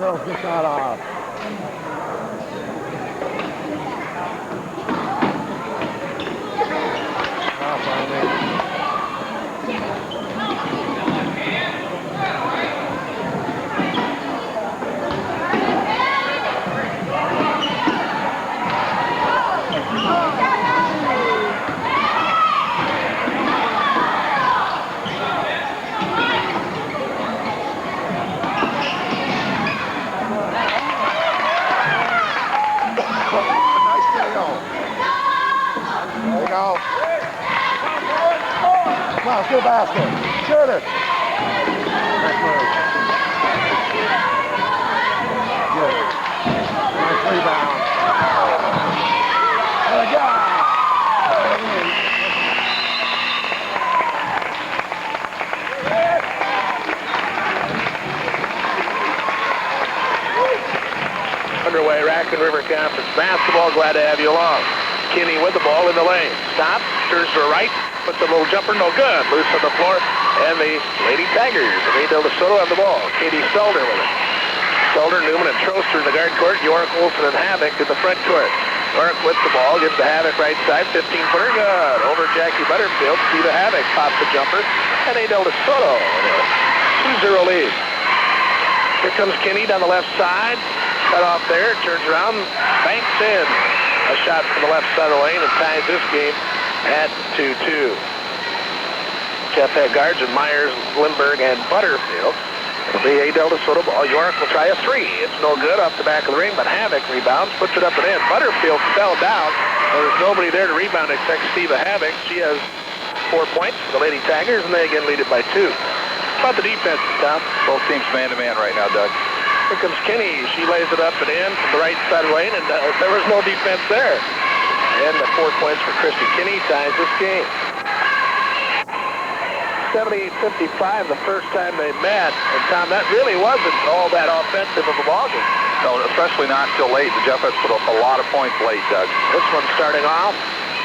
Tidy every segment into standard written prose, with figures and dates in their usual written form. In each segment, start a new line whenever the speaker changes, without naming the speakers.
Bill's the shot off. Off on it. Come on, good basket. Shoot it. Nice move. Good. Nice rebound. Good job.
Underway, Raccoon River Conference basketball. Glad to have you along. Kinney with the ball in the lane. Stops, turns to her right, puts a little jumper, no good. Loose on the floor, and the Lady Tigers of ADel deSota have the ball. Katie Stelder with it. Stelder, Newman, and Troster in the guard court. York, Olson, and Havoc in the front court. York with the ball, gives to Havoc right side, 15-footer, good. Over Jackie Butterfield, see the Havoc, pops the jumper, and ADel deSota with a 2-0 lead. Here comes Kinney down the left side. Cut off there, turns around, banks in. A shot from the left side of the lane and ties this game at 2-2. Jeff had guards and Myers, Lindbergh, and Butterfield. It'll be ADel deSota ball. York will try a three. It's no good off the back of the ring, but Havoc rebounds, puts it up and in. Butterfield fell down. There's nobody there to rebound except Steve Havoc. She has 4 points for the Lady Tigers, and they again lead it by 2. How about the defense, Tom?
Both teams man-to-man right now, Doug.
Here comes Kinney. She lays it up and in from the right side of the lane, and there was no defense there. And the 4 points for Kristi. Kinney ties this game. 78-55 the first time they met. And, Tom, that really wasn't all that offensive of a ballgame.
No, especially not until late. The JSHS put up a lot of points late, Doug.
This one's starting off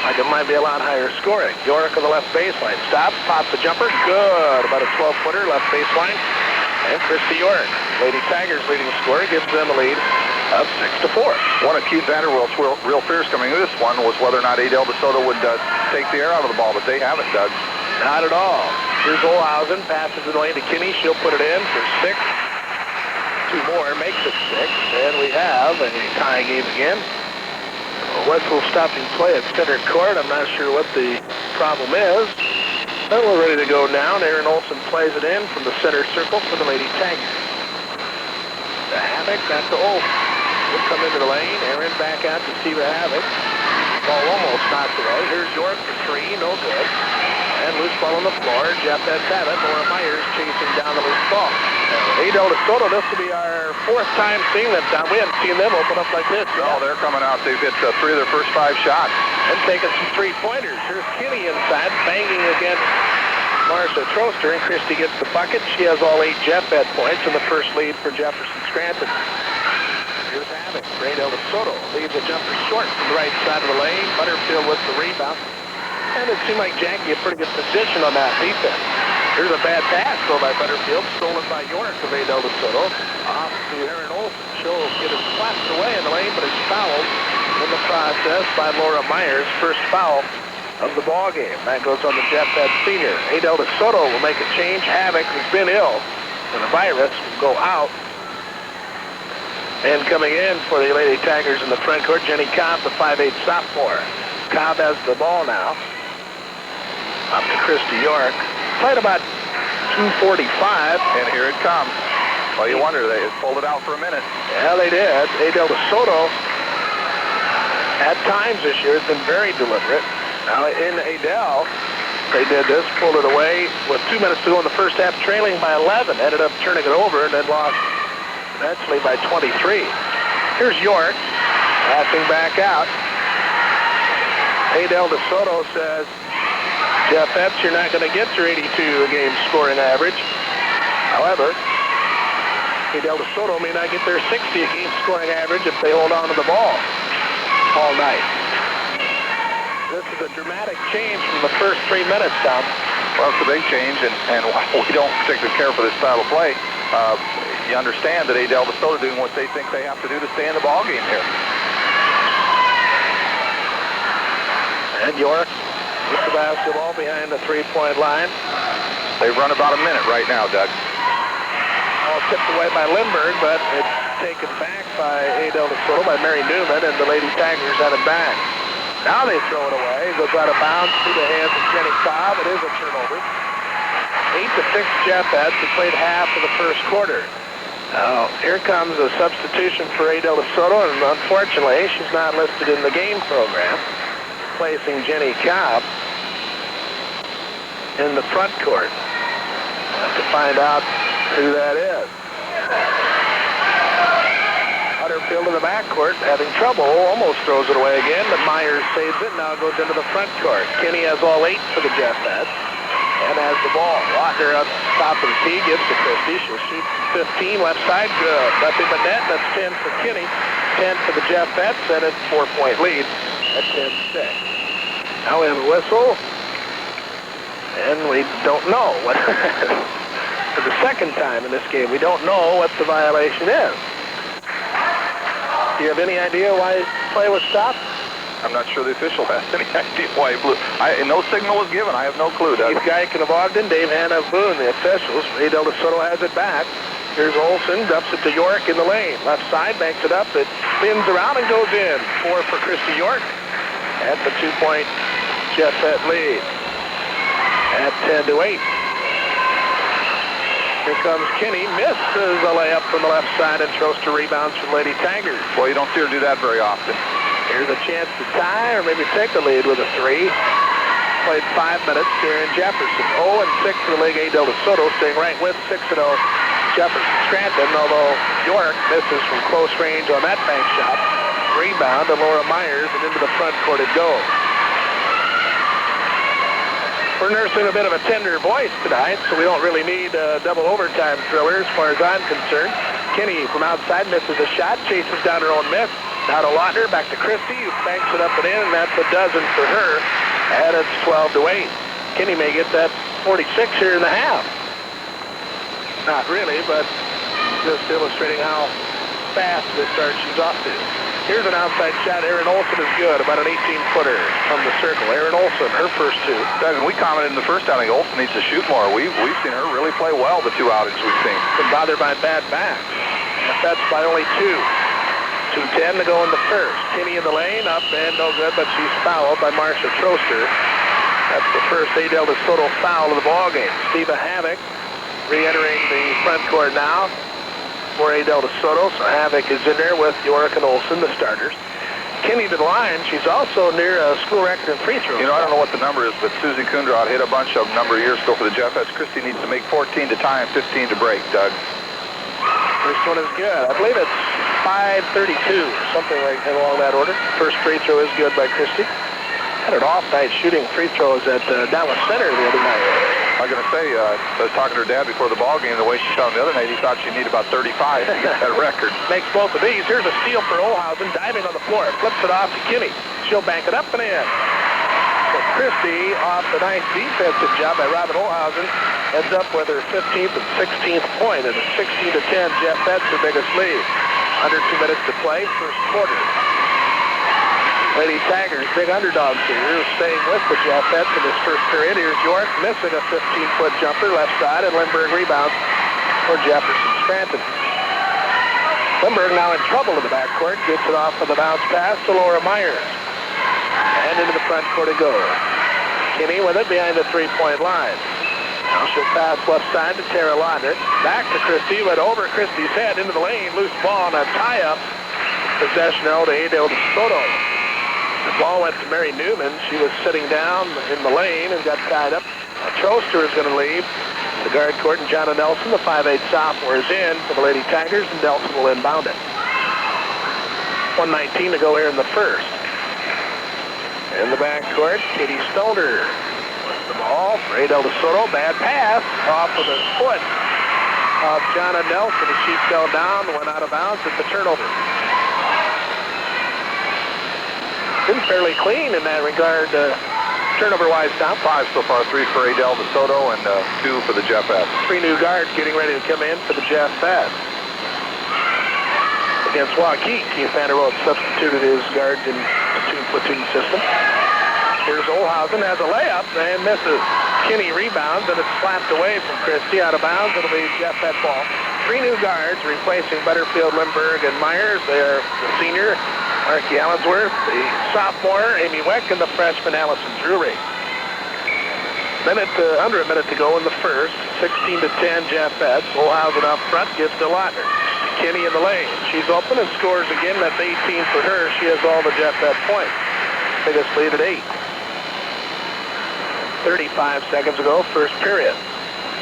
like it might be a lot higher scoring. York on the left baseline. Stops, pops the jumper. Good. About a 12-footer left baseline. And Kristi York, Lady Tigers leading scorer, gives them a lead of 6-4.
One of Keith Vanderwilt's real fears coming into this one was whether or not ADel deSota would take the air out of the ball, but they haven't, Doug.
Not at all. Here's Olhausen, passes it away to Kinney. She'll put it in for 6. 2 more, makes it 6. And we have a tie game again. Wetzel stopping play at center court. I'm not sure what the problem is. But we're ready to go down. Aaron Olson plays it in from the center circle for the Lady Tigers. The Havoc back to Olson. We'll come into the lane. Aaron back out to Steve Havoc. Ball almost knocked away. Here's York for 3, no good. And loose ball on the floor. Jeff has had it. Laura Myers chasing down the loose ball. ADel deSota, this will be our 4th time seeing them down. We haven't seen them open up like this.
No, they're coming out. They've hit 3 of their first 5 shots.
And taking some 3-pointers. Here's Kinney inside, banging against Marcia Troster, and Kristi gets the bucket. She has all 8 Jeff Ed points in the first lead for Jefferson Scranton. Here's Havoc. ADel deSota leaves a jumper short from the right side of the lane. Butterfield with the rebound. And it seemed like Jackie had pretty good position on that defense. Here's a bad pass though by Butterfield, stolen by York of ADel deSota. Off to Aaron Olson. She'll get it slapped away in the lane, but it's fouled in the process by Laura Myers. First foul of the ball game. That goes on to Jeff Ed Sr. ADel deSota will make a change. Havoc has been ill, and the virus will go out. And coming in for the Lady Tigers in the front court, Jenny Cobb, the 5'8 sophomore. Cobb has the ball now. Up to Kristi York. Played about 2:45.
And here it comes. Well, you wonder, they pulled it out for a minute.
Yeah, they did. ADel deSota, at times this year, has been very deliberate. Now, in ADel, they did this, pulled it away with 2 minutes to go in the first half, trailing by 11. Ended up turning it over and then lost eventually by 23. Here's York, passing back out. ADel deSota says, Jeff Epps, you're not going to get your 82 a game scoring average. However, ADel deSota may not get their 60 a game scoring average if they hold on to the ball all night. This is a dramatic change from the first 3 minutes, Tom.
Well, it's a big change, and we don't particularly care for this style of play. you understand that ADel DeSota doing what they think they have to do to stay in the ball game here.
And York with the basketball behind the three-point line.
They've run about a minute right now, Doug.
All tipped away by Lindbergh, but it's taken back by ADel DeSota, by Mary Newman, and the Lady Tigers have it back. Now they throw it away. It goes out of bounds through the hands of Jenny Cobb. It is a turnover. 8-6 JSHS. They played half of the first quarter. Now, here comes a substitution for ADel DeSota, and unfortunately, she's not listed in the game program, placing Jenny Cobb in the front court. We'll have to find out who that is. Butterfield in the backcourt, having trouble, almost throws it away again, but Myers saves it. Now it goes into the front court. Kinney has all 8 for the JSHS and has the ball. Lautner up top of the tee, gives to Kristi. She'll shoot 15, left side, good. Nothing but net, that's 10 for Kinney, 10 for the JSHS, and it's 4-point lead at 10-6. Now we have a whistle, and we don't know what. For the second time in this game, we don't know what the violation is. Do you have any idea why play was stopped?
I'm not sure the official has any idea why he blew. No signal was given. I have no clue, Doug.
Keith Geiken of Ogden, Dave Hanna of Boone, the officials. ADel DeSota has it back. Here's Olson, dumps it to York in the lane. Left side, banks it up. It spins around and goes in. 4 for Kristi York at the 2-point JSHS lead at 10-8. Here comes Kinney, misses a layup from the left side, and Troster rebounds from Lady Tigers.
Well, you don't see her do that very often.
Here's a chance to tie or maybe take the lead with a 3. Played 5 minutes here in Jefferson. 0-6 for the league. ADel DeSota staying right with 6-0 Jefferson Scranton, although York misses from close range on that bank shot. Rebound to Laura Myers, and into the front court it goes. We're nursing a bit of a tender voice tonight, so we don't really need a double overtime thriller as far as I'm concerned. Kinney from outside misses a shot, chases down her own miss. Now to Lautner, back to Kristi, who banks it up and in, and that's a dozen for her. And it's 12-8. Kinney may get that 46 here in the half. Not really, but just illustrating how fast this start she's off to. Here's an outside shot. Erin Olson is good, about an 18-footer from the circle. Erin Olson, her first 2.
Doug, and we commented in the first outing, Olson needs to shoot more. We've seen her really play well the 2 outings we've seen.
Been bothered by bad backs. That's by only 2. 2:10 to go in the first. Kinney in the lane, up and no good, but she's fouled by Marcia Troster. That's the first ADel DeSota foul of the ballgame. Steva Havoc re-entering the front court now for ADel DeSota. So Havoc is in there with York and Olson, the starters. Kinney to the line. She's also near a school record in free throws.
You know, I don't know what the number is, but Susie Coondrad hit a bunch of them a number of years ago for the JSHS. Kristi needs to make 14 to tie and 15 to break, Doug.
First one is good. I believe it's 5:32, something like along that order. First free throw is good by Kristi. Had an off night shooting free throws at Dallas Center the other night.
I was going to say, I was talking to her dad before the ball game. The way she shot the other night, he thought she'd need about 35 to get that record.
Makes both of these. Here's a steal for Olhausen, diving on the floor. Flips it off to Kinney. She'll bank it up and in. So Kristi, off the nice defensive job by Robin Olhausen, ends up with her 15th and 16th point, and it's 16-10. JSHS her biggest lead. Under 2 minutes to play, first quarter. Lady Tigers, big underdogs here, staying with the JSHS in this first period. Here's York missing a 15-foot jumper left side, and Lindbergh rebounds for Jefferson Scranton. Lindbergh now in trouble in the backcourt, gets it off of the bounce pass to Laura Myers. And into the front court it goes. Kinney with it behind the 3-point line. Now she'll pass left side to Tara Lautner. Back to Kristi, but over Kristi's head into the lane. Loose ball and a tie-up. Possession held to ADel DeSota. The ball went to Mary Newman. She was sitting down in the lane and got tied up. Troster is going to leave the guard court, and Jonna Nelson, the 5'8 sophomore, is in for the Lady Tigers, and Nelson will inbound it. 1:19 to go here in the first. In the backcourt, Katie Stoner with the ball for ADel DeSota. Bad pass off of the foot of Jonna Nelson as she fell down, went out of bounds at the turnover. Been fairly clean in that regard Turnover-wise, Tom?
5 so far, 3 for ADel, DeSota, and 2 for the JSHS.
3 new guards getting ready to come in for the JSHS. Against Waukee, Keith Vanderbilt substituted his guards in the platoon system. Here's Olhausen, has a layup and misses. Kinney rebounds, and it's slapped away from Kristi out of bounds. It'll be JSHS ball. 3 new guards replacing Butterfield, Lindbergh, and Myers. They are the senior, Marky Allensworth, the sophomore, Amy Weck, and the freshman, Allison Drury. Under a minute to go in the first. 16-10, JSHS. Olhausen up front, gives to Lautner. Kinney in the lane. She's open and scores again. That's 18 for her. She has all the JSHS points. Biggest lead at 8. 35 seconds ago, first period.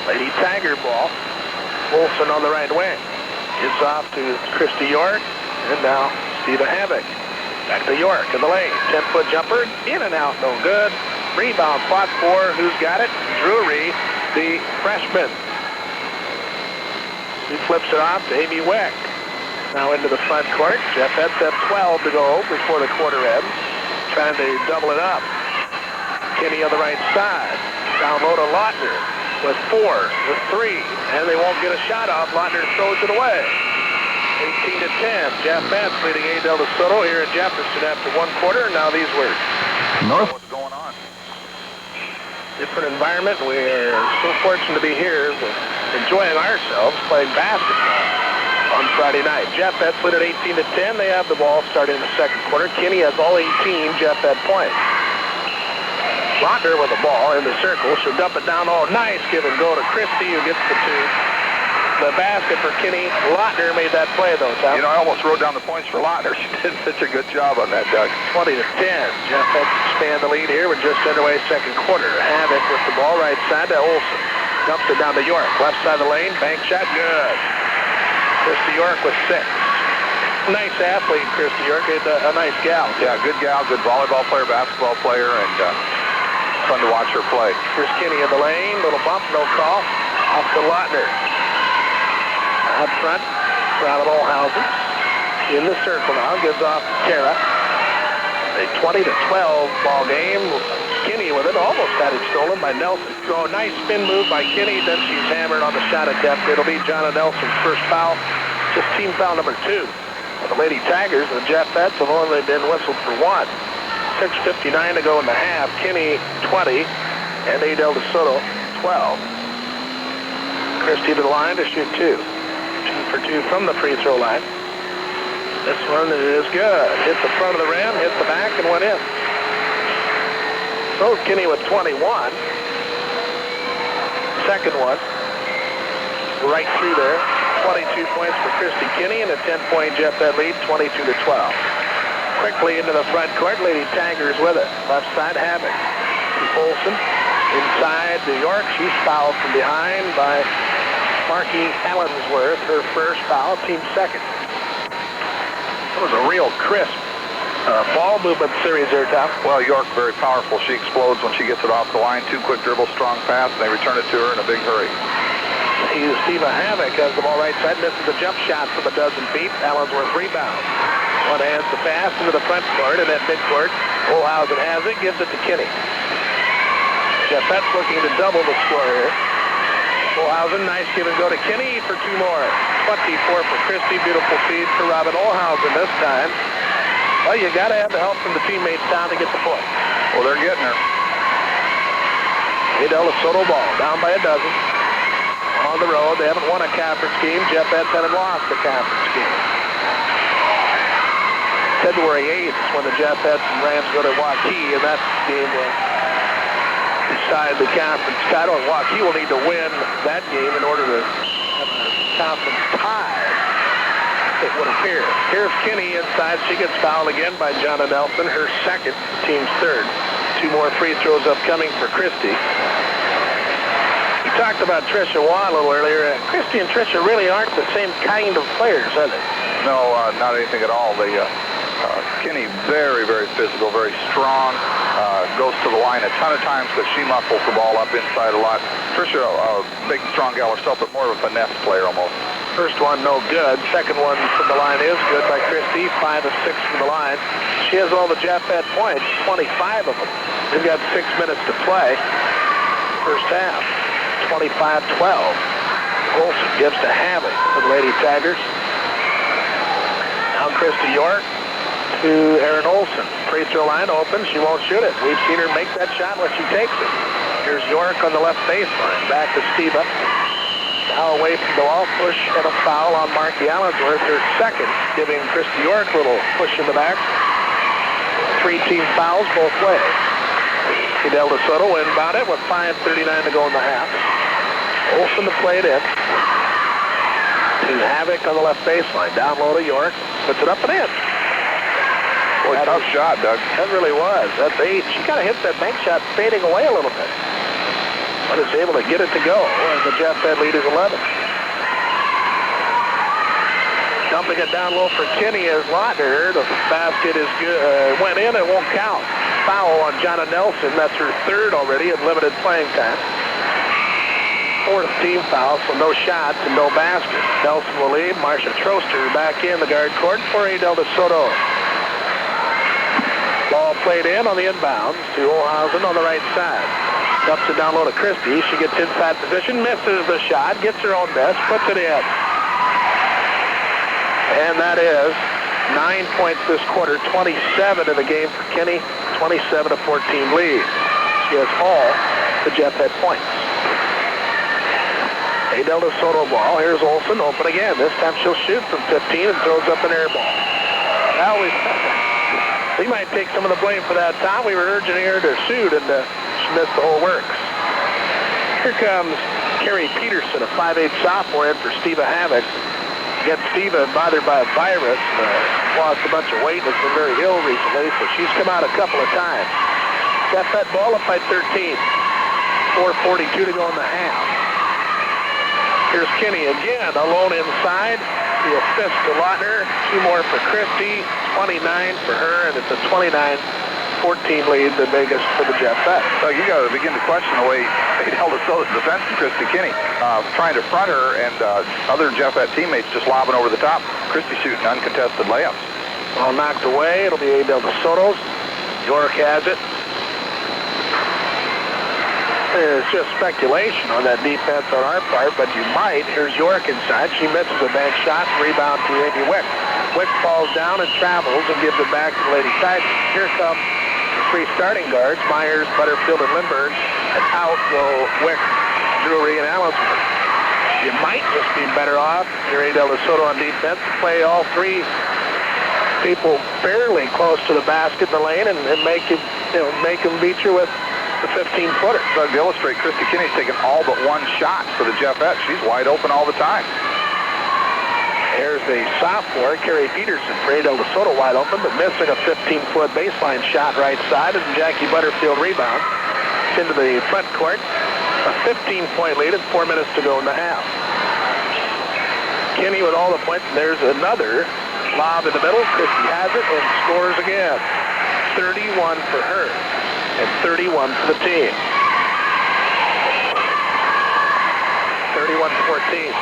Lady Tiger ball. Wilson on the right wing. Gives off to Kristi York. And now Steva Havoc. Back to York in the lane. 10-foot jumper. In and out, no good. Rebound fought for. Who's got it? Drury, the freshman. He flips it off to Amy Weck. Now into the front court. JSHS have 12 to go before the quarter ends. Trying to double it up. Kinney on the right side. Down low to Lautner with 4, with 3, and they won't get a shot off. Lautner throws it away. 18-10. JSHS leading ADel DeSota here in Jefferson after 1 quarter. Now these words.
North. What's going on?
Different environment. We're so fortunate to be here, enjoying ourselves playing basketball on Friday night. JSHS lead at 18-10. They have the ball starting in the second quarter. Kinney has all 18 JSHS points. Lautner with the ball in the circle. She'll dump it down. Oh, nice give and go to Kristi, who gets the 2. The basket for Kinney. Lautner made that play, though, Tom.
You know, I almost wrote down the points for Lautner. She did such a good job on that, Doug.
20-10. JSHS expand the lead here. We're just underway second quarter. Havoc with the ball right side to Olsen. Dumps it down to York. Left side of the lane. Bank shot. Good. Kristi York with 6. Nice athlete, Kristi York. A nice gal.
Yeah, good gal, good volleyball player, basketball player, and fun to watch her play.
Here's Kinney in the lane. Little bump, no call. Off to Lautner. Out front, Robin Olhausen. In the circle now. Gives off to Tara. A 20-12 ball game. Kinney with it. Almost had it stolen by Nelson. Oh, nice spin move by Kinney. Then she's hammered on the shot attempt. It'll be Jonna Nelson's first foul. Just team foul number 2. The Lady Tigers and the JSHS have only been whistled for 1. 6:59 to go in the half. Kinney 20 and ADel DeSota 12. Kristi to the line to shoot 2. 2 for 2 from the free throw line. This one is good. Hit the front of the rim, hit the back, and went in. So Kinney with 21. Second one. Right through there. 22 points for Kristi Kinney and a 10-point JSHS lead, 22-12. Quickly into the front court. Lady Tigers with it. Left side, Havoc. Olsen inside to York. She's fouled from behind by Marky Allensworth. Her first foul, team second. That was a real crisp ball movement series there, Tom.
Well, York very powerful. She explodes when she gets it off the line. 2 quick dribbles, strong pass, and they return it to her in a big hurry.
Here's Steva Havoc has the ball right side. Misses the jump shot from a dozen feet. Allensworth rebounds. One hands the pass into the front court, and then midcourt. Olhausen has it, gives it to Kinney. JSHS looking to double the score here. Olhausen, nice give and go to Kinney for 2 more. 24 for Kristi, beautiful feed for Robin Olhausen this time. Well, you got to have the help from the teammates down to get the point.
Well, they're getting her.
ADel DeSota ball, down by a dozen. On the road, they haven't won a conference game. JSHS haven't lost a conference game. February 8th is when the JSHS and Rams go to Waukee, and that game will decide the conference title. And Waukee will need to win that game in order to have a conference tie, it would appear. Here's Kinney inside. She gets fouled again by Jonna Nelson, her second, team's third. 2 more free throws upcoming for Kristi. We talked about Tricia Waugh a little earlier. Kristi and Tricia really aren't the same kind of players, are they?
No, not anything at all. They, Kinney, very, very physical, very strong, goes to the line a ton of times, but she muscles the ball up inside a lot. Tricia, big, strong gal herself, but more of a finesse player almost.
First one, no good. Second one from the line is good by Kristi. 5 of 6 from the line. She has all the Jeff-Ed points, 25 of them. They've got 6 minutes to play. First half, 25-12. Olson gives to Havoc for the Lady Tigers. Now Kristi York to Erin Olson. Free throw line open. She won't shoot it. We've seen her make that shot when she takes it. Here's York on the left baseline. Back to Steva. Now away from the wall, push and a foul on Marky Allensworth, her second, giving Kristi York a little push in the back. 3 team fouls both ways. ADel deSota will inbound it with 5:39 to go in the half. Olson to play it in. To Havoc on the left baseline. Down low to York. Puts it up and in.
Boy, tough shot, Doug.
That really was. That's 8. She kind of hit that bank shot fading away a little bit. But is able to get it to go, and the Jeff-Ed lead is 11. Dumping it down low for Kinney is Lautner. The basket is good. Went in and won't count. Foul on Jonna Nelson. That's her third already in limited playing time. 4th team foul, so no shots and no basket. Nelson will leave. Marcia Troster back in the guard court for ADel deSota. Ball played in on the inbounds to Olhausen on the right side. Dumps it down low to Kristi. She gets inside position, misses the shot, gets her own miss, puts it in. And that is 9 points this quarter, 27 in the game for Kinney, 27-14 lead. She has all the Jeff-Ed points. ADel deSota ball. Here's Olson, open again. This time she'll shoot from 15 and throws up an air ball. Now we might take some of the blame for that, Tom. We were urging her to shoot, and she missed the whole works. Here comes Carrie Peterson, a 5'8 sophomore, in for Steva Havoc. Again, Steva, bothered by a virus, lost a bunch of weight, has been very ill recently, so she's come out a couple of times. Jeff-Ed ball up by 13. 4:42 to go in the half. Here's Kinney again, alone inside. The assist to Lautner. 2 more for Kristi. 29 for her, and it's a 29-14 lead, the biggest for the Jeff-Ed.
So you got to begin to question the way ADel deSota's defense and Kristi Kinney trying to front her, and other Jeff-Ed teammates just lobbing over the top. Kristi shooting uncontested layups.
All knocked away. It'll be ADel deSota's. York has it. It's just speculation on that defense on our part, but you might. Here's York inside. She misses a bank shot. Rebound to Amy Wick. Wick falls down and travels and gives it back to the Lady Tigers. Here come the 3 starting guards, Myers, Butterfield, and Lindbergh. And out go Wick, Drury, and Allensworth. You might just be better off, your ADel deSota on defense, to play all 3 people fairly close to the basket in the lane and make them beat you with the 15-footer.
So to illustrate, Kristi Kinney's taken all but 1 shot for the Jeff-Ed. She's wide open all the time.
There's the sophomore, Carrie Peterson, for ADel deSota, wide open, but missing a 15-foot baseline shot right side, and Jackie Butterfield rebound. It's into the front court. A 15-point lead and 4 minutes to go in the half. Kinney with all the points, and there's another lob in the middle. Kristi has it and scores again. 31 for her. And 31 for the team. 31-14.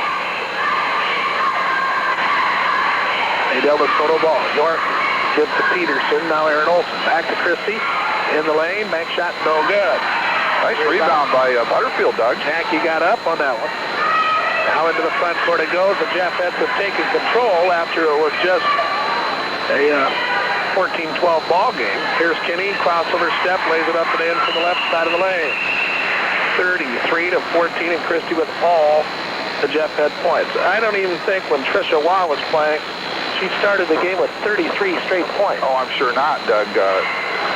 ADel deSota ball. York gives to Peterson. Now Erin Olson. Back to Kristi. In the lane. Bank shot no good.
Nice rebound by Butterfield, Doug.
Jackie got up on that one. Now into the front court it goes. The Jeff-Eds have taken control after it was just a 14-12 ball game. Here's Kinney, crossover step, lays it up and in from the left side of the lane. 33-14, and Kristi with all the Jeff-Ed points. I don't even think when Tricia Waugh was playing, she started the game with 33 straight points.
Oh, I'm sure not, Doug.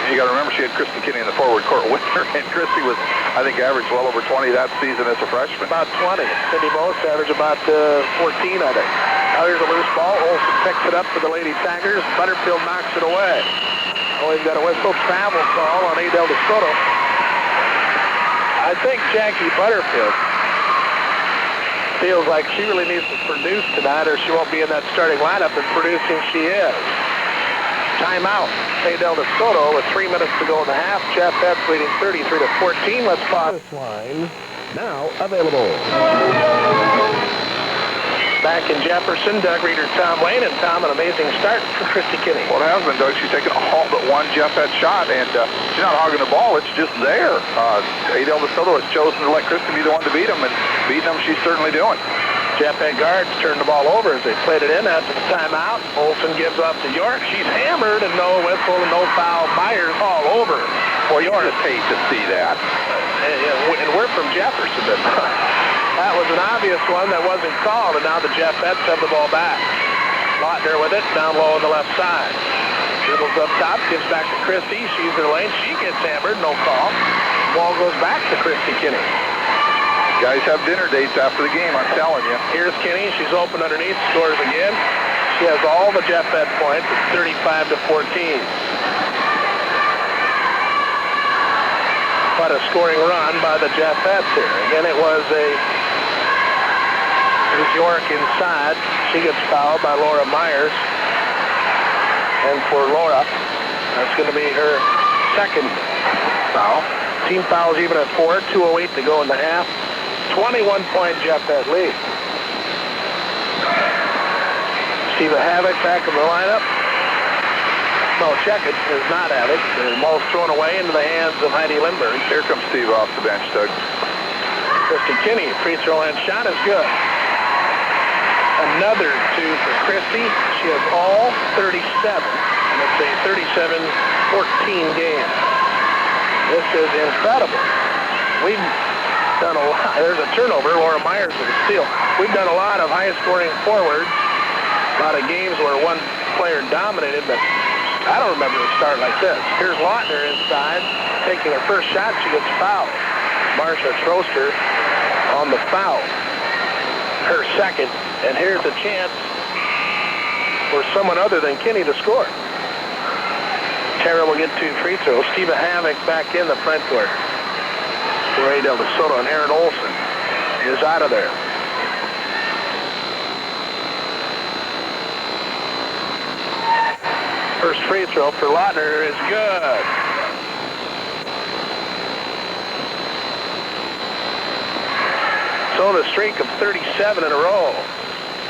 You got to remember she had Kristi Kinney in the forward court with her, and Kristi was, I think, averaged well over 20 that season as a freshman.
About 20. Cindy Most averaged about 14, I think. Now here's a loose ball. Olson picks it up for the Lady Tigers. Butterfield knocks it away. Oh, he's got a whistle travel call on ADel deSota. I think Jackie Butterfield feels like she really needs to produce tonight, or she won't be in that starting lineup, and producing she is. Timeout. ADel deSota with 3 minutes to go in the half. Jeff-Ed leading 33-14. Let's pause.
This line now available.
Back in Jefferson, Doug Reeder, Tom Lane, and Tom, an amazing start for Kristi Kinney.
Well, it has been, Doug. She's taken all but one Jeffette shot, and she's not hogging the ball. It's just there. ADel deSota has chosen to let Kristi be the one to beat him, and beating him she's certainly doing.
Jeffette guards turned the ball over as they played it in after the timeout. Olsen gives up to York. She's hammered, and no whistle and no foul. Myers all over for York.
You just hate to see that.
And we're from Jefferson. That was an obvious one that wasn't called, and now the Jeffettes have the ball back. Lautner with it, down low on the left side. Dribbles up top, gives back to Kristi. She's in the lane. She gets hammered, no call. Ball goes back to Kristi Kinney.
Guys have dinner dates after the game, I'm telling you.
Here's Kinney. She's open underneath, scores again. She has all the Jeffette points. It's 35-14. But a scoring run by the Jeffettes here. Again, it was here's York inside. She gets fouled by Laura Myers. And for Laura, that's going to be her second foul. Team fouls even at 4, 2:08 to go in the half. 21-point Jeffette lead. Steva Havoc back in the lineup. No, check it. Is not Havoc. The ball's thrown away into the hands of Heidi Lindbergh.
Here comes Steve off the bench, Doug.
Kristi Kinney, free throw line shot is good. Another 2 for Kristi. She has all 37. And it's a 37-14 game. This is incredible. We've done a lot. There's a turnover. Laura Myers with a steal. We've done a lot of high-scoring forwards. A lot of games where one player dominated, but I don't remember a start like this. Here's Lautner inside, taking her first shot. She gets fouled. Marcia Troster on the foul. Her second. And here's a chance for someone other than Kinney to score. Tara will get 2 free throws. Steva Havoc back in the front court for ADel deSota, and Aaron Olsen is out of there. First free throw for Lautner is good. So the streak of 37 in a row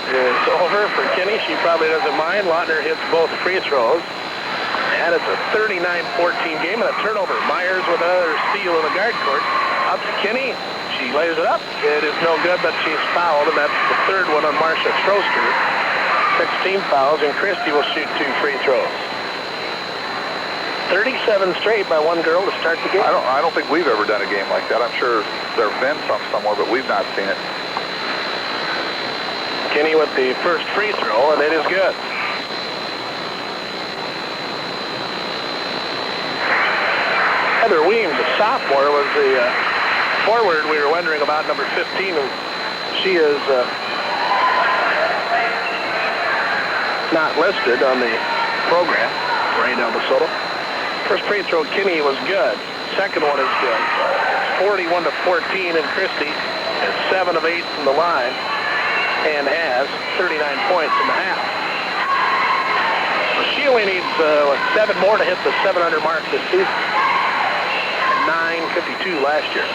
is over for Kinney. She probably doesn't mind. Lautner hits both free throws. And it's a 39-14 game and a turnover. Myers with another steal in the guard court. Up to Kinney. She lays it up. It is no good, but she's fouled, and that's the third one on Marcia Troster. 16 fouls, and Kristi will shoot 2 free throws. 37 straight by one girl to start the game.
I don't think we've ever done a game like that. I'm sure there have been some somewhere, but we've not seen it.
Kinney with the first free throw, and it is good. Heather Weems, a sophomore, was the forward we were wondering about, number 15. And she is not listed on the program for ADel deSota. First free throw, Kinney, was good. Second one is good. 41-14, and Kristi is 7 of 8 from the line and has 39 points in the half. She only needs 7 more to hit the 700 mark this season. 9:52 last year.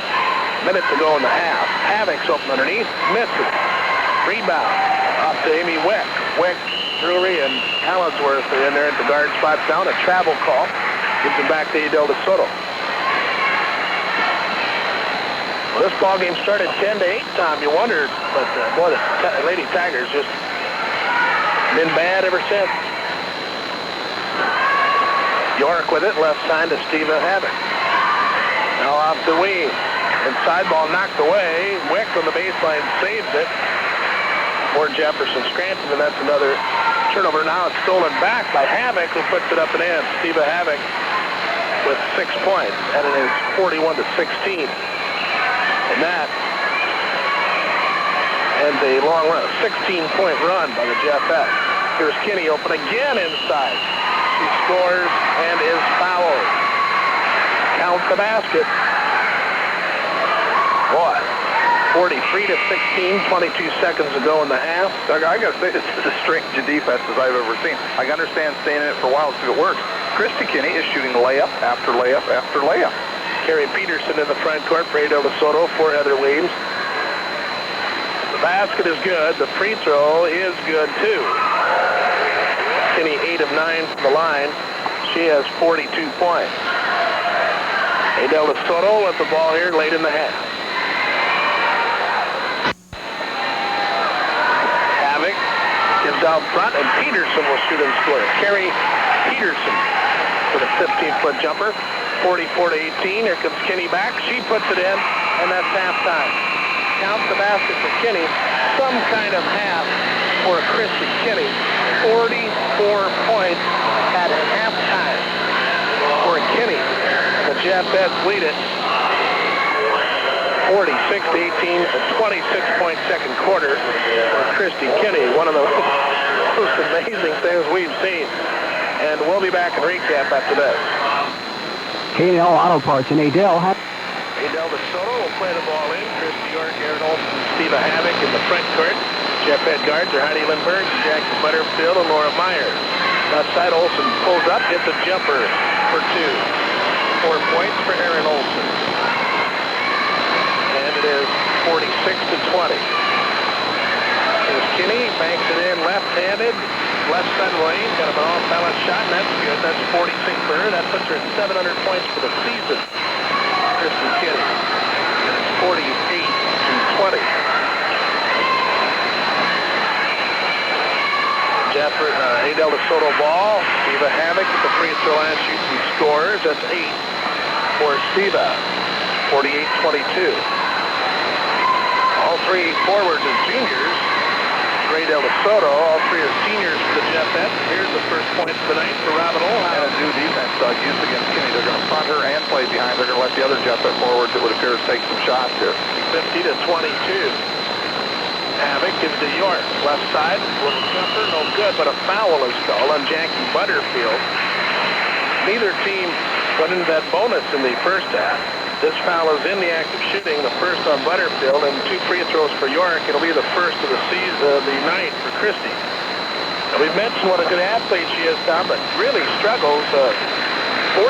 Minute to go in the half. Havoc's open underneath. Misses. Rebound. Off to Amy Wick. Wick, Drury, and Allensworth are in there at the guard spots down. A travel call. Gives it back to ADel deSota. Well, this ball game started 10-8, Tom. You wondered, but boy, the Lady Tigers just been bad ever since. York with it. Left side to Steva Havoc. Now off to Weems. Inside ball knocked away. Wick on the baseline saves it for Jefferson Scranton, and that's another turnover. Now it's stolen back by Havoc, who puts it up and in. Steva Havoc with 6 points, and it is 41-16. And a long run, a 16-point run by the Jeffettes. Here's Kinney open again inside. She scores and is fouled. Count the basket. Boy, 43-16, 22 seconds to go in the half.
Doug, I got to say, this is as strange a defense as I've ever seen. I can understand staying in it for a while to see if it works. Kristi Kinney is shooting layup after layup after layup.
Carrie Peterson in the front court for ADel deSota for Heather Weems. The basket is good. The free throw is good, too. Kinney 8 of 9 from the line. She has 42 points. ADel deSota with the ball here late in the half. Havoc gives out front, and Peterson will shoot and score. Carrie Peterson with a 15-foot jumper. 44-18. Here comes Kinney back. She puts it in, and that's halftime. Count the basket for Kinney. Some kind of half for Kristi Kinney. 44 points at halftime for Kinney. The Jeffettes lead it 46-18, a 26-point second quarter for Kristi Kinney. One of the most amazing things we've seen. And we'll be back and recap after this.
ADel Auto Parts and ADel.
ADel deSota will play the ball in. Kristi York, Aaron Olson, Steve Havoc in the front court. Jeffette guards are Heidi Lindberg, Jackie Butterfield, and Laura Myers. Left side, Olson pulls up, hits a jumper for 2. 4 points for Aaron Olson. And it is 46-20. Here's Kinney, banks it in left-handed. Left side lane, got an off-balance shot, and that's good. That's 46 for her. That puts her at 700 points for the season. Kristi Kinney. And it's 48-20. ADel deSota ball. Steve Havoc at the free throw line shoots and scores. That's 8 for Steve. 48-22. All three forwards are juniors. ADel deSota, all three are seniors for the Jeffettes. Here's the first point of the night for Robin Olhouse.
And a new defense used against Kinney. They're going to front her and play behind. They're going to let the other Jeffett forwards, it would appear, take some shots here.
50-22. Havoc gives to York. Left side, little jumper, no good, but a foul is called on Jackie Butterfield. Neither team went into that bonus in the first half. This foul is in the act of shooting, the first on Butterfield, and 2 free throws for York. It'll be the first of the season, the night for Kristi. Now, we've mentioned what a good athlete she is, Tom, but really struggles. 42%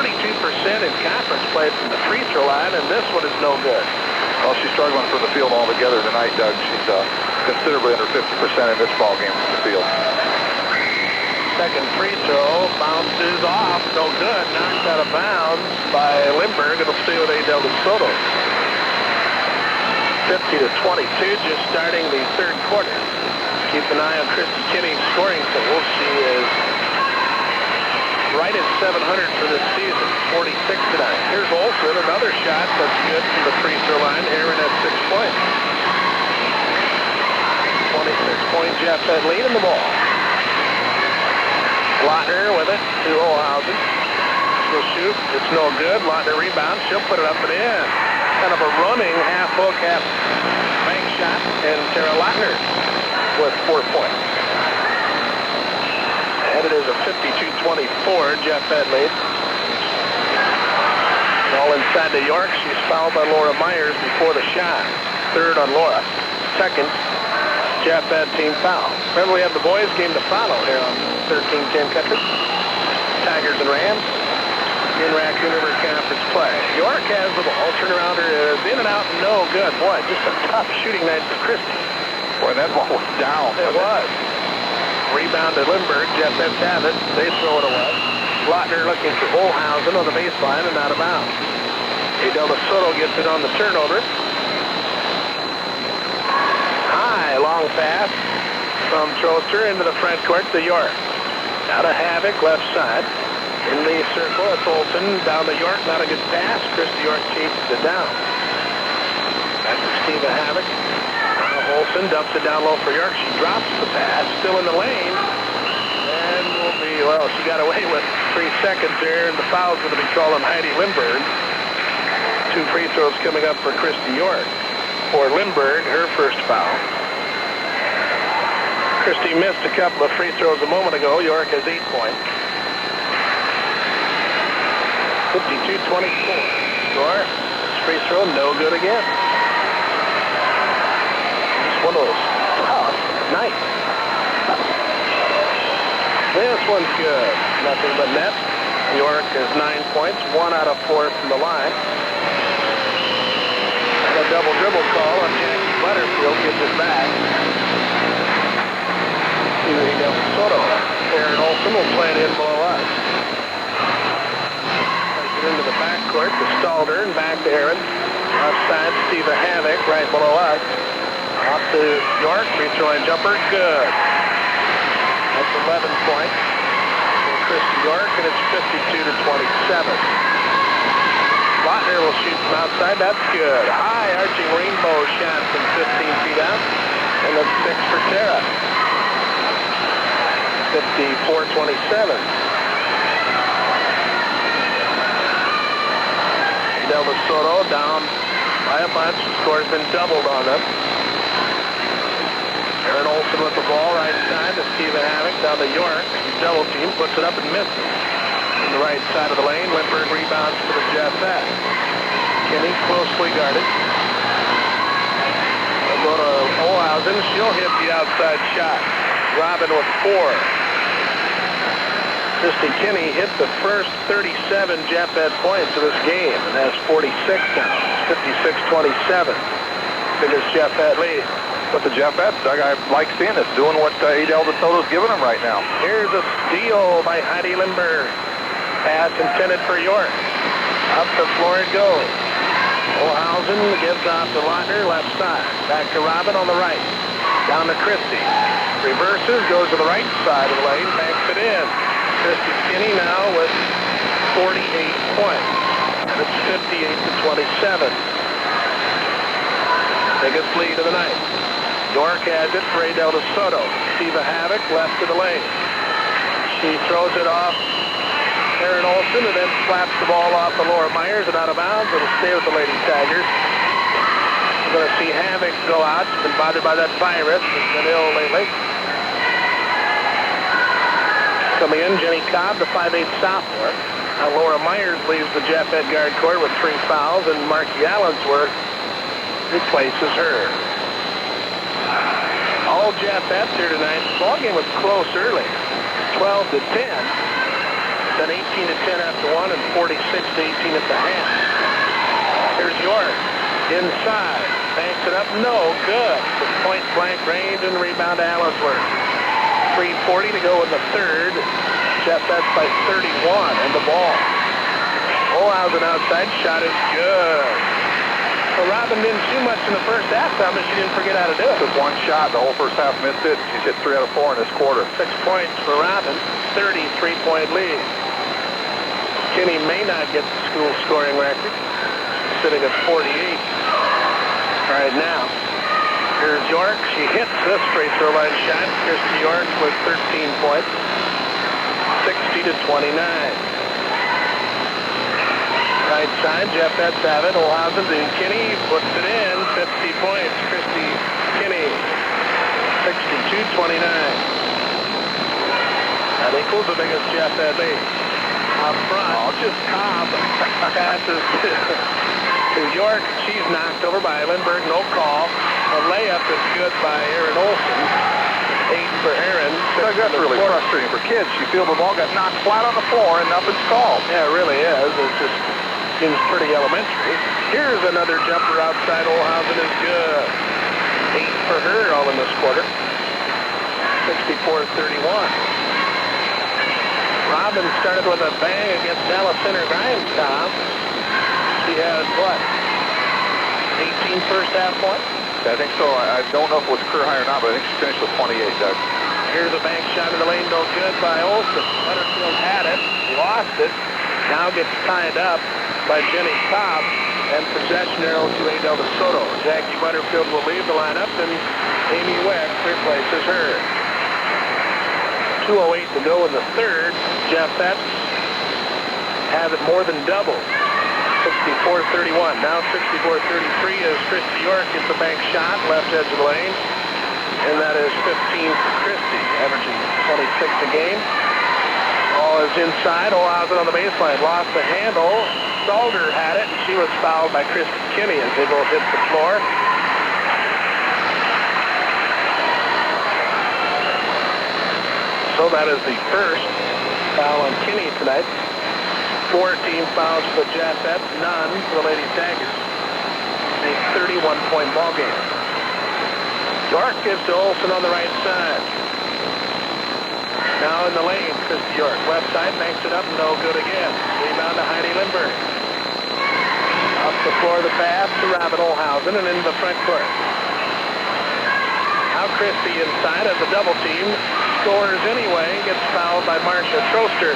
in conference play from the free throw line, and this one is no good.
Well, she's struggling for the field altogether tonight, Doug. She's considerably under 50% in this ball game from the field.
Second free throw bounces off, no good, knocked out of bounds by Lindberg. It'll stay with ADel deSota. 50-22, just starting the third quarter. Keep an eye on Kristi Kinney's scoring totals. She is right at 700 for this season, 46 tonight. Here's Olson, another shot that's good from the free throw line. Aaron has 6 points. 26-point Jeffett lead in the ball. Lautner with it to Olhausen. She'll shoot. It's no good. Lautner rebounds. She'll put it up and in. Kind of a running half hook, half bank shot. And Tara Lautner with 4 points. And it is a 52-24 Jeffett lead. All inside to York. She's fouled by Laura Myers before the shot. Third on Laura. Second Jeffett team foul. Remember, we have the boys game to follow here on 13-10 Country. Tigers and Rams in Raccoon River Conference play. York has the ball. Turnarounder is in and out, no good. Boy, just a tough shooting night for Kristi.
Boy, that ball was down.
It was. Rebound to Lindberg. Jeffett have it. They throw it away. Lautner looking for Olhausen on the baseline and out of bounds. ADel deSota gets it on the turnover. Long pass from Troster into the front court to York. Out of Havoc, left side. In the circle, it's Olson. Down to York, not a good pass. Kristi York chases it down. Back to Steve Havoc. Now Olson dumps it down low for York. She drops the pass, still in the lane. And will be, well, she got away with 3 seconds there, and the foul's going to be called on Heidi Lindberg. 2 free throws coming up for Kristi York. For Lindberg, her first foul. Kristi missed a couple of free throws a moment ago. York has 8 points. 52-24. Score. Free throw, no good again. Just one of those tough nights. This one's good. Nothing but net. York has 9 points. 1 out of 4 from the line. And a double dribble call on Jackie Butterfield. Gets it back. will play it in below us. Get into the backcourt to Stalder and back to Aaron. Left side, Steve Havoc right below us. Off to York, free throw line jumper, good. That's 11 points for Kristi York, and it's 52-27. Lautner will shoot from outside, that's good. High arching rainbow shot from 15 feet out, and that's 6 for Tara. 54-27. deSota down by a bunch. The score's been doubled on them. Aaron Olson with the ball right side to Steve Havoc down to York. Double team, puts it up and misses. On the right side of the lane, Lindbergh rebounds for the Jeffette. Kinney closely guarded. They'll go to Olhausen. She'll hit the outside shot. Robin with 4. Kristi Kinney hit the first 37 Jeffette points of this game, and that's 46 now. 56-27. Biggest Jeffette lead.
But the Jeffettes, Doug, I like seeing this, doing what ADel deSota's giving them right now.
Here's a steal by Heidi Lindbergh. Pass intended for York. Up the floor it goes. Olhausen gives off to Lautner, left side. Back to Robin on the right. Down to Kristi. Reverses, goes to the right side of the lane, banks it in. Kristi Kinney now with 48 points. It's 58-27. Biggest lead of the night. York has it for ADel deSota. Steve Havoc left to the lane. She throws it off Aaron Olson and then slaps the ball off of Laura Myers and out of bounds. It'll stay with the Lady Tigers. We're going to see Havoc go out. She's been bothered by that virus. She's been ill lately. Coming in, Jenny Cobb, the 5'8 sophomore. Now Laura Myers leaves the Jeffette guard court with 3 fouls, and Marky Allensworth replaces her. All Jeffettes here tonight. The ball game was close early, 12-10, then 18-10 after 1, and 46-18 at the half. Here's York inside, banks it up, no good. The point blank range and rebound to Allensworth. 3:40 to go in the third. Jeffettes by 31 and the ball. Olhausen outside, shot is good. Well, Robin didn't do much in the first half, but she didn't forget how to do it.
Just one shot, the whole first half missed it. She's hit 3 out of 4 in this quarter.
6 points for Robin, 33-point lead. Kinney may not get the school scoring record, sitting at 48 right now. Here's York. She hits this free throw line shot. Kristi York with 13 points. 60-29. Right side, Jeffettes have it. Olhausen to Kinney puts it in. 50 points. Kristi Kinney. 62-29. That equals the biggest Jeffette lead. Up front.
Oh, just
Cobb passes to York. She's knocked over by Lindbergh. No call. A layup is good by Aaron Olson. 8 for Aaron.
That's really frustrating for kids. You feel the ball got knocked flat on the floor and nothing's called.
Yeah, it really is. It just seems pretty elementary. Here's another jumper outside. Olhausen is good. 8 for her all in this quarter. 64-31. Robin started with a bang against Dallas Center Grimes. She had, what, 18 first half points?
I think so. I don't know if it was career high or not, but I think she finished with 28, Doug.
Here's a bank shot in the lane, no good by Olson. Butterfield had it, lost it, now gets tied up by Jenny Cobb, and possession arrow to ADel deSota. Jackie Butterfield will leave the lineup, and Amy Weck replaces her. 2:08 to go in the third. Jeffettes have it more than double. 64-31. Now 64-33 as Kristi York gets a bank shot, left edge of the lane. And that is 15 for Kristi, averaging 26 a game. Ball is inside. Olhausen on the baseline. Lost the handle. Stalder had it, and she was fouled by Kristi Kinney as they both hit the floor. So that is the first foul on Kinney tonight. 4 team fouls for the Jeffettes, none for the Lady Tigers. A 31-point ball game. York gives to Olson on the right side. Now in the lane, Kristi York. Left side, banks it up, no good again. Rebound to Heidi Lindbergh. Off the floor of the pass to Robin Olhausen and into the front court. Now Kristi inside as a double team. Scores anyway, gets fouled by Marcia Troster.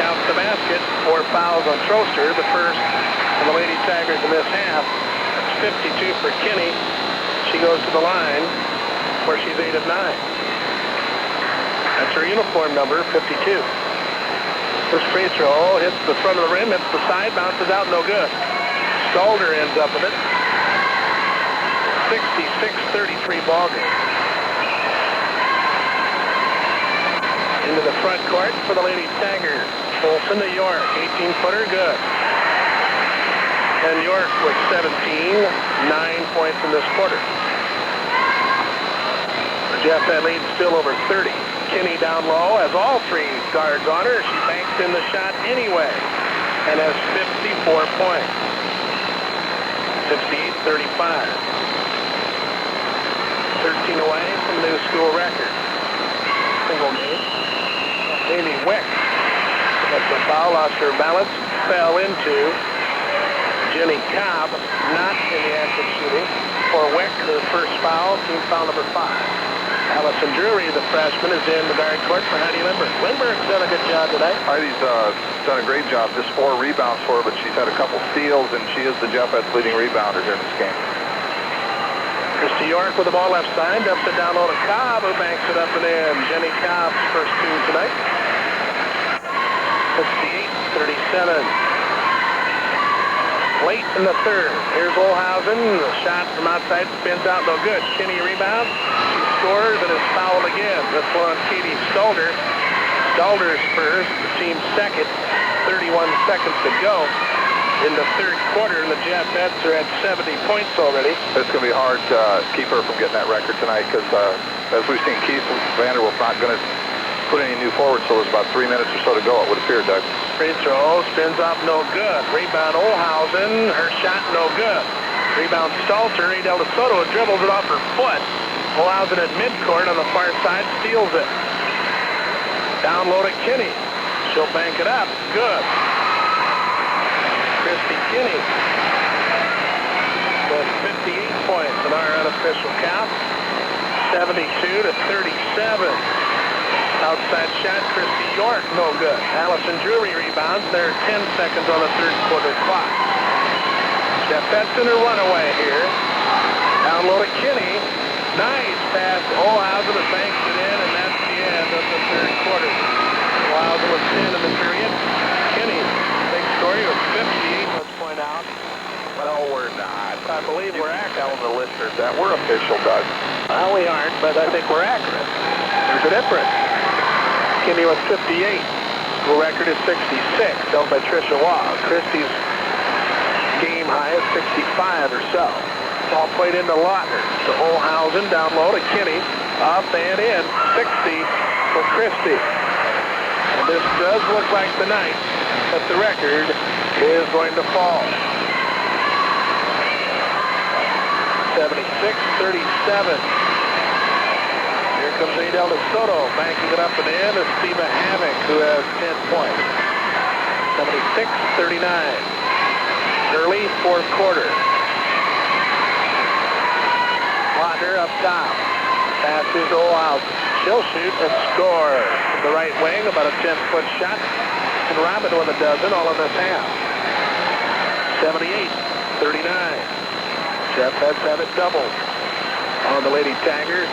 Counts the basket, 4 fouls on Troster, the first of the Lady Tigers in this half. That's 52 for Kinney. She goes to the line where she's 8 of 9. That's her uniform number, 52. First free throw hits the front of the rim, hits the side, bounces out, no good. Stalder ends up with it. 66-33 ball game. Into the front court for the Lady Tigers. Olsen to York, 18-footer, good. And York with 17, 9 points in this quarter. The Jeff lead still over 30. Kinney down low has all 3 guards on her. She banks in the shot anyway and has 54 points. 58-35. 13 away from the new school record. Single game. Amy Wick. That's a foul, lost her balance, fell into Jenny Cobb, not in the act of shooting. For Wick, her first foul, team foul number 5. Allison Drury, the freshman, is in the guard court for Heidi Lindbergh. Lindbergh's done a good job today.
Heidi's done a great job. Just 4 rebounds for her, but she's had a couple steals, and she is the Jeff leading rebounder here in this game.
Kristi York with the ball left side, dumps it down low to Cobb, who banks it up and in. Jenny Cobb's first 2 tonight. 58-37. Late in the third. Here's Olhausen. The shot from outside spins out, no good. Kinney rebounds. She scores and is fouled again. This one on Katie Stalder. Stalder's first, the team's second. 31 seconds to go in the third quarter, and the Jeffettes are at 70 points already.
It's going to be hard to keep her from getting that record tonight because, as we've seen, Keith Vanderwolf not going to put any new forward, so there's about 3 minutes or so to go, it would appear, Doug.
Free throw, spins off, no good. Rebound Olhausen, her shot no good. Rebound Stalter, ADel deSota dribbles it off her foot. Olhausen at midcourt on the far side, steals it. Down low to Kinney. She'll bank it up, good. Kristi Kinney with 58 points in our unofficial count. 72-37. Outside shot, Kristi York, no good. Allison Drury rebounds. There are 10 seconds on the third quarter clock. Jeffettes in a runaway here. Down low to Kinney. Nice pass. Olhausen banks it in, and that's the end of the third quarter. Olhausen with 10 in the period. Kinney, big story with 58, let's point out.
No, we're not.
I believe we're accurate.
Tell the listeners that we're official, Doug.
Well, we aren't, but I think we're accurate. There's a difference. Kinney with 58. School record is 66, held by Tricia Waugh. Kristi's game high is 65 or so. Ball played into Lautner. To Olhausen, down low to Kinney. Up and in. 60 for Kristi. And this does look like the night that the record is going to fall. 76-37. Here comes ADel deSota, banking it up and in to Steva Hammock, who has 10 points. 76-39. Early fourth quarter. Lautner up top. Passes to Olhausen. She'll shoot and score. From the right wing, about a 10-foot shot. And Robin with a dozen all in this half. 78-39. Jeffettes have it doubled on the Lady Tigers.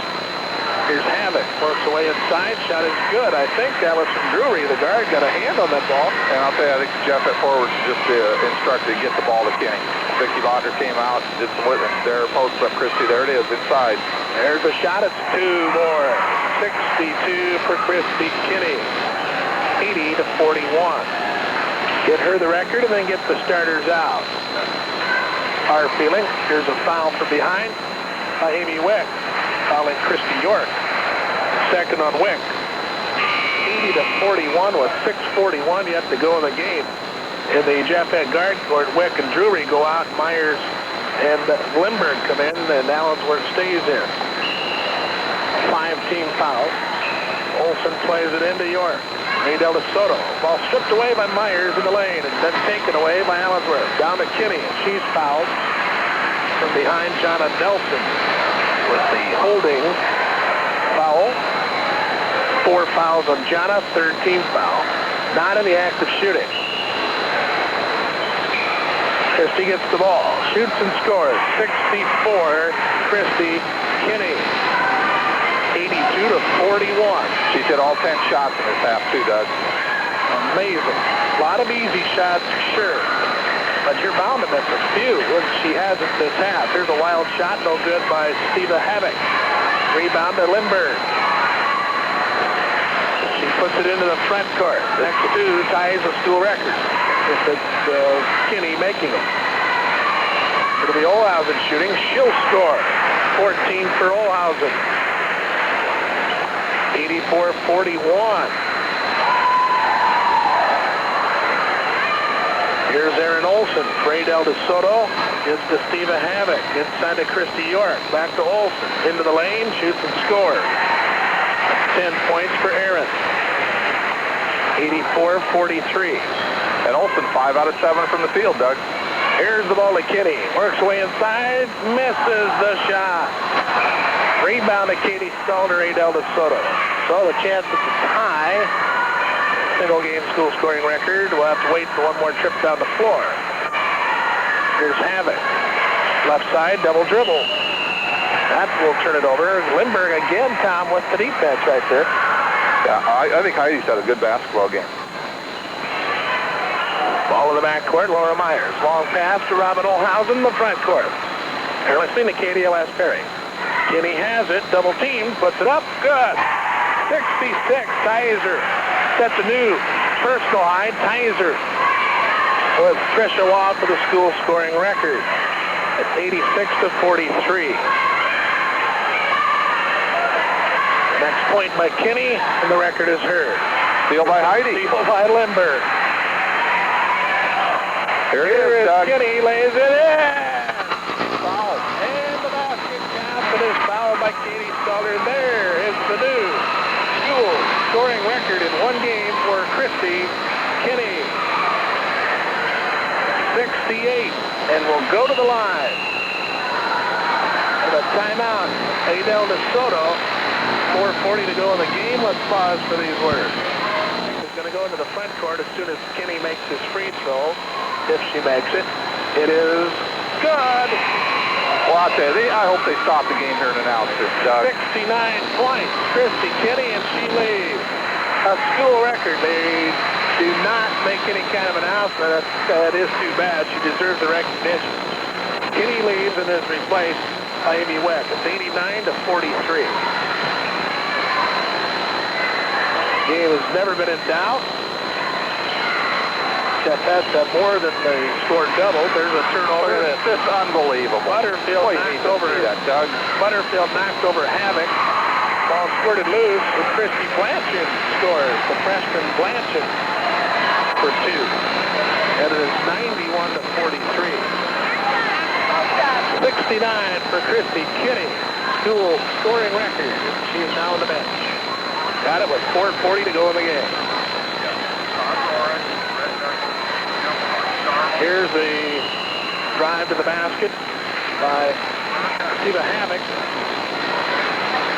Here's Hammock, works away inside, shot is good. I think Allison Drury, the guard, got a hand on that ball.
And I'll tell you, I think the Jeff forwards just instructed to get the ball to Kinney. Vicki Lautner came out, did some witness there, posts up Kristi, there it is, inside.
There's a shot, it's 2 more. 62 for Kristi Kinney. 80-41. Get her the record and then get the starters out. Our feeling, here's a foul from behind by Amy Wick, fouling Kristi York. Second on Wick. 80-41 with 6:41 yet to go in the game. In the Jeffett guard court, Wick and Drury go out, Myers and Lindbergh come in, and Allensworth stays in. 5 team fouls. Ellison plays it into York. ADel deSota. Ball stripped away by Myers in the lane and then taken away by Allensworth. Down to Kinney, and she's fouled from behind Jonna Nelson with the holding foul. 4 fouls on Jonna, 13th foul. Not in the act of shooting. Kristi gets the ball, shoots and scores. 64, Kristi. Kinney, 82-41.
She's hit all 10 shots in this half, too, Doug.
Amazing. A lot of easy shots, sure. But you're bound to miss a few, which she hasn't this half. Here's a wild shot, no good by Steva Havoc. Rebound to Lindbergh. She puts it into the front court. Next two ties a school record. It's Kinney making them. It'll be Olhausen shooting. She'll score. 14 for Olhausen. 84-41. Here's Aaron Olson for ADel deSota. Gives to Steva Havoc. Inside to Kristi York. Back to Olson. Into the lane. Shoots and scores. 10 points for Aaron. 84-43.
And Olson 5 out of 7 from the field, Doug.
Here's the ball to Kinney. Works away inside. Misses the shot. Rebound to Katie Stalder, ADel deSota. So the chance at the tie. Single game school scoring record. We'll have to wait for one more trip down the floor. Here's Havoc. Left side, double dribble. That will turn it over. Lindbergh again, Tom, with the defense right there.
Yeah, I think Heidi's had a good basketball game.
Ball in the backcourt, Laura Myers. Long pass to Robin Olhausen in the front court. They're listening to Katie Perry. Kinney has it, double team, puts it up, good. 66, Tizer. Sets a new personal high, Tizer. With Trisha Waugh for the school scoring record. It's 86-43. Next point by Kinney, and the record is hers.
Steal by Heidi.
Steal by Lindbergh.
Here it is, Doug.
Kinney lays it in. Foul. And the basket count is fouled by Katie Stalder. There is the new school scoring record in one game for Kristi. Kinney. 68. And we'll go to the line. With a timeout. ADel deSota. 4:40 to go in the game. Let's pause for these words. He's going to go into the front court as soon as Kinney makes his free throw. If she makes it, it is good.
Well, I'll tell you, I hope they stop the game here and announce it, Doug.
69 points, Kristi Kinney, and she leaves. A school record. They do not make any kind of announcement. That is too bad. She deserves the recognition. Kinney leaves and is replaced by Amy Weck. It's 89-43. Game has never been in doubt. JSHS had more than they scored double. There's a turnover.
This unbelievable.
Butterfield knocked over
that, Doug.
Butterfield knocked over Havoc. Ball squirted loose, and Kristi Blanchard scores. The freshman Blanchard for 2. And it is 91-43. 69 for Kristi Kinney. School scoring record. She is now on the bench. Got it with 4:40 to go in the game. Here's the drive to the basket by Steva Havoc.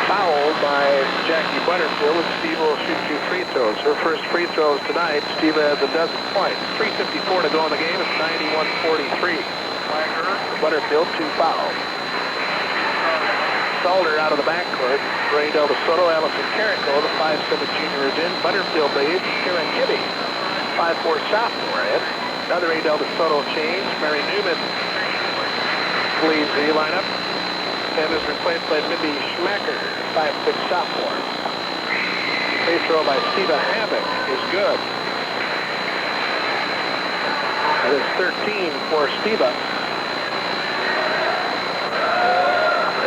Fouled by Jackie Butterfield, and Steva will shoot 2 free throws. Her first free throws tonight. Steva has a dozen points. 3:54 to go in the game. It's 91-43. Butterfield, 2 fouls. Stalder out of the backcourt. For ADel deSota, Allison Carrico, the 5'7" junior is in. Butterfield leads. Karen Kibbe, 5'4" sophomore in. Another ADel deSota change. Mary Newman leads the lineup and is replaced by Mindy Schmacker, 5'6" sophomore. Free throw by Steva Havoc is good. That is 13 for Steva.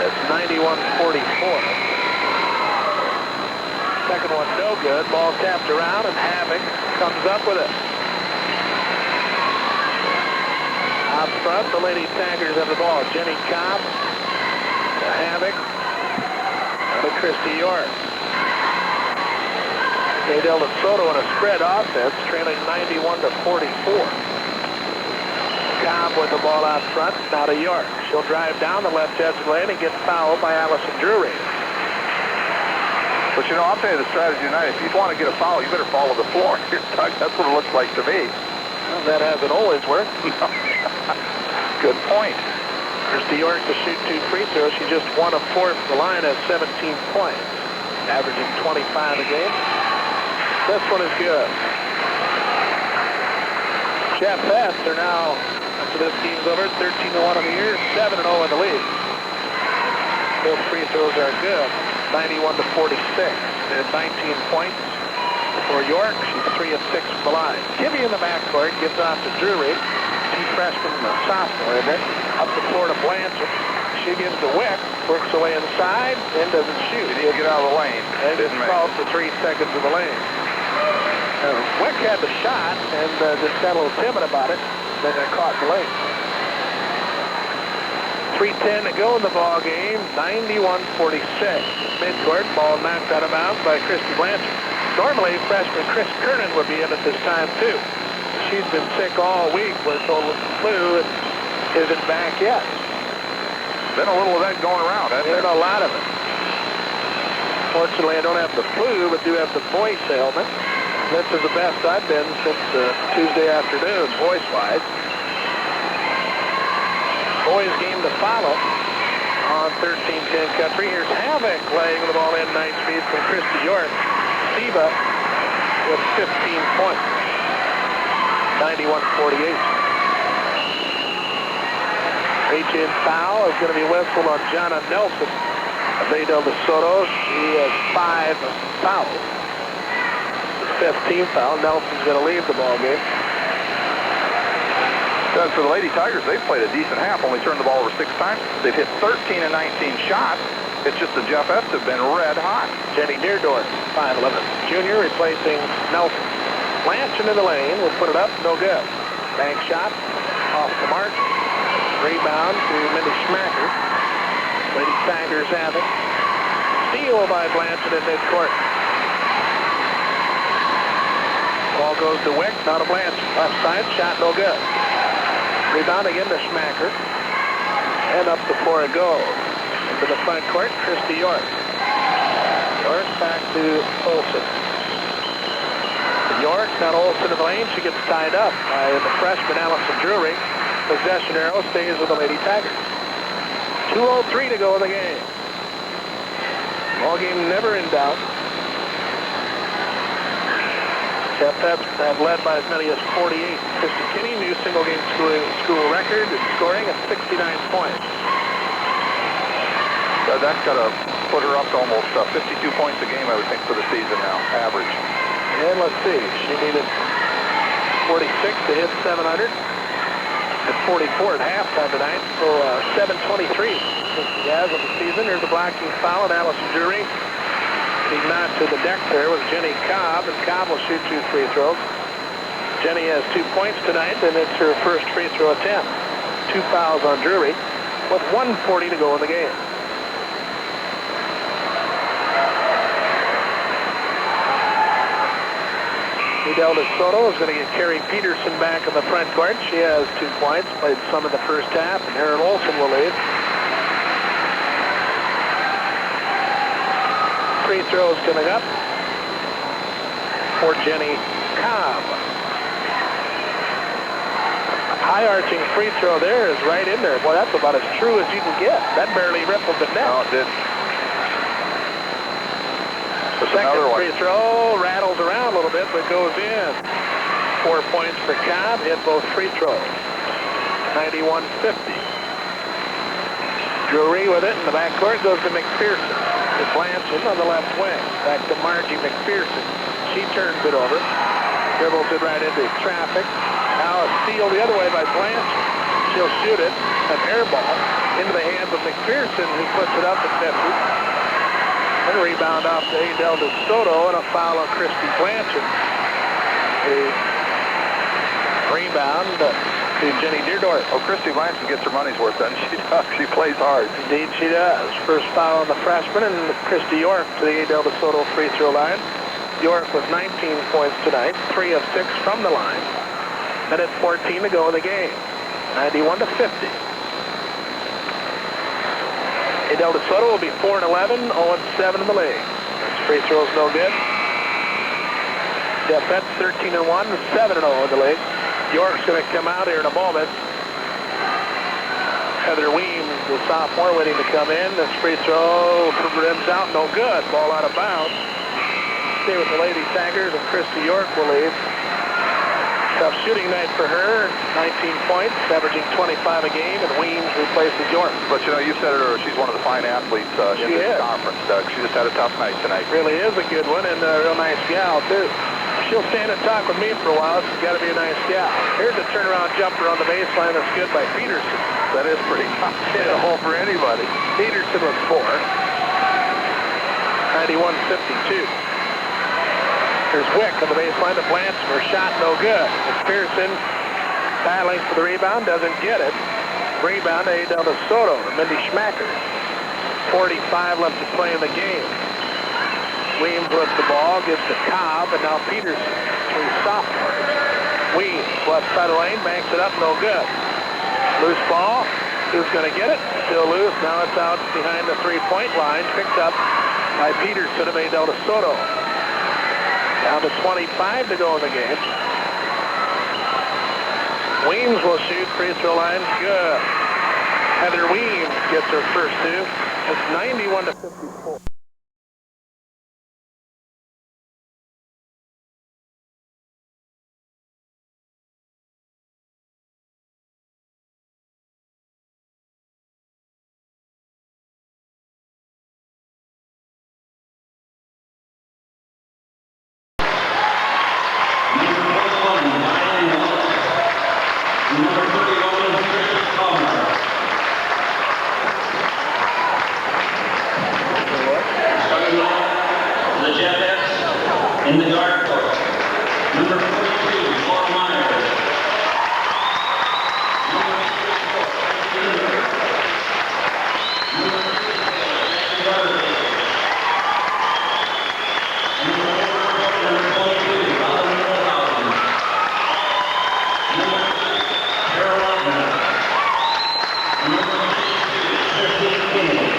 It's 91-44. Second one no good. Ball tapped around and Havoc comes up with it. Out front, the Lady Tigers have the ball. Jenny Cobb to Havoc. And to Kristi York. ADel deSota in a spread offense, trailing 91-44. Cobb with the ball out front, now to York. She'll drive down the left edge of the lane and get fouled by Allison Drury.
But you know, I'll tell you the strategy tonight. If you want to get a foul, you better follow the floor. That's what it looks like to me.
Well, that hasn't always worked.
Good point.
Kristi York to shoot 2 free throws. She just 1 of 4 from the line at 17 points, averaging 25 a game. This one is good. JSHS are now, after this game's over, 13-1 on the year, 7-0 in the league. Both free throws are good, 91-46. They have 19 points for York. She's 3 of 6 from the line. Kibbe in the backcourt gives off to Drury. She's freshman, sophomore in there. Up the floor to Blanchard. She gives to Wick, works away inside, and doesn't shoot.
He didn't get out of the lane.
And it's called for 3 seconds in the lane. Wick had the shot and just got a little timid about it. Then got caught in the lane. 3:10 to go in the ball game. 91-46. Midcourt, ball knocked out of bounds by Kristi Blanchard. Normally, freshman Chris Kernan would be in at this time too. She's been sick all week with the flu and isn't back yet.
Been a little of that going around, hasn't there?
Been a lot of it. Fortunately, I don't have the flu, but do have the voice ailment. This is the best I've been since Tuesday afternoon, voice-wise. Boys game to follow on 13-10 country. Here's Havoc laying the ball in, nice feed from Kristi York. Steva with 15 points, 91-48. H.in foul is going to be whistled on Jonna Nelson of ADel deSota. She has 5 fouls. 15th foul. Nelson's going to leave the ball game.
As for the Lady Tigers, they've played a decent half, only turned the ball over 6 times. They've hit 13 and 19 shots. It's just the JSHS have been red hot.
Jenny Deardorf, 5'11", junior, replacing Nelson. Blanchard in the lane will put it up, no good. Bank shot, off the mark. Rebound to Mindy Schmacker. Lady Tigers have it. Steal by Blanchard in midcourt. Ball goes to Wick, now to Blanchard. Left side, shot no good. Rebound again to Schmacker. And up the floor it goes. Into the front court, Kristi York. York back to Olsen. York, now Olsen in the lane. She gets tied up by the freshman Allison Drury. Possession arrow stays with the Lady Tigers. 2:03 to go in the game. Ball game never in doubt. JSHS have led by as many as 48. Kristi Kinney, new single-game school record in scoring at 69 points.
That's got to put her up to almost 52 points a game, I would think, for the season now, average.
And let's see, she needed 46 to hit 700. At 44 at halftime tonight, so 723 she has of the season. Here's the blocking foul on Allison Drury. He knocked to the deck there with Jenny Cobb, and Cobb will shoot 2 free throws. Jenny has 2 points tonight, and it's her first free throw attempt. 2 fouls on Drury with 1:40 to go in the game. ADel deSota is going to get Carrie Peterson back in the front court. She has 2 points, played some in the first half, and Erin Olsen will lead. Free throws coming up for Jenny Cobb. High arching free throw there is right in there. Boy, that's about as true as you can get. That barely rippled the net.
No, it did.
Second free throw rattles around a little bit, but goes in. 4 points for Cobb, hit both free throws. 91-50. Drury with it in the backcourt, goes to McPherson. To Blanchard on the left wing. Back to Margie McPherson. She turns it over. Dribbles it right into traffic. Now a steal the other way by Blanchard. She'll shoot it, an air ball, into the hands of McPherson, who puts it up at 50. And a rebound off to ADel deSota, and a foul on Kristi Blanchard. A rebound to Jenny Deardorf.
Oh, Kristi Blanchard gets her money's worth, doesn't she? She plays hard.
Indeed she does. First foul on the freshman, and Kristi York to the ADel deSota free throw line. York with 19 points tonight, 3 of 6 from the line. Minute 14 to go in the game. 91-50. ADel deSota will be 4-11, 0-7 in the league. This free throw's no good. Jeffettes 13-1, 7-0 in the league. York's going to come out here in a moment. Heather Weems, the sophomore, waiting to come in. This free throw rims out, no good. Ball out of bounds. Stay with the Lady Tigers, and Kristi York will leave. Tough shooting night for her. 19 points, averaging 25 a game, and Weems replaces York.
But you know, you said it earlier, she's one of the fine athletes in this conference. She just had a tough night tonight.
Really is a good one, and a real nice gal, too. She'll stand and talk with me for a while. She's got to be a nice gal. Here's a turnaround jumper on the baseline that's good by Peterson.
That is pretty tough. Hit a hole for anybody.
Peterson with 4. 91-52. There's Wick on the baseline to Blanchard. Her shot no good. It's Pearson battling for the rebound, doesn't get it. Rebound to ADel deSota, Mindy Schmacker. 45 left to play in the game. Weems with the ball, gives to Cobb, and now Peterson. 3 sophomores. Weems, left side of the lane, banks it up, no good. Loose ball. Who's going to get it? Still loose. Now it's out behind the 3-point line. Picked up by Peterson of ADel deSota. Down to 25 to go in the game. Weems will shoot. Free throw line. Good. Heather Weems gets her first 2. It's 91-54.
In the guard court, number 42, Paul Myers. Number 22, Robin Milhausen. Number 6, Carolina. Number 62, Kristi Kinney.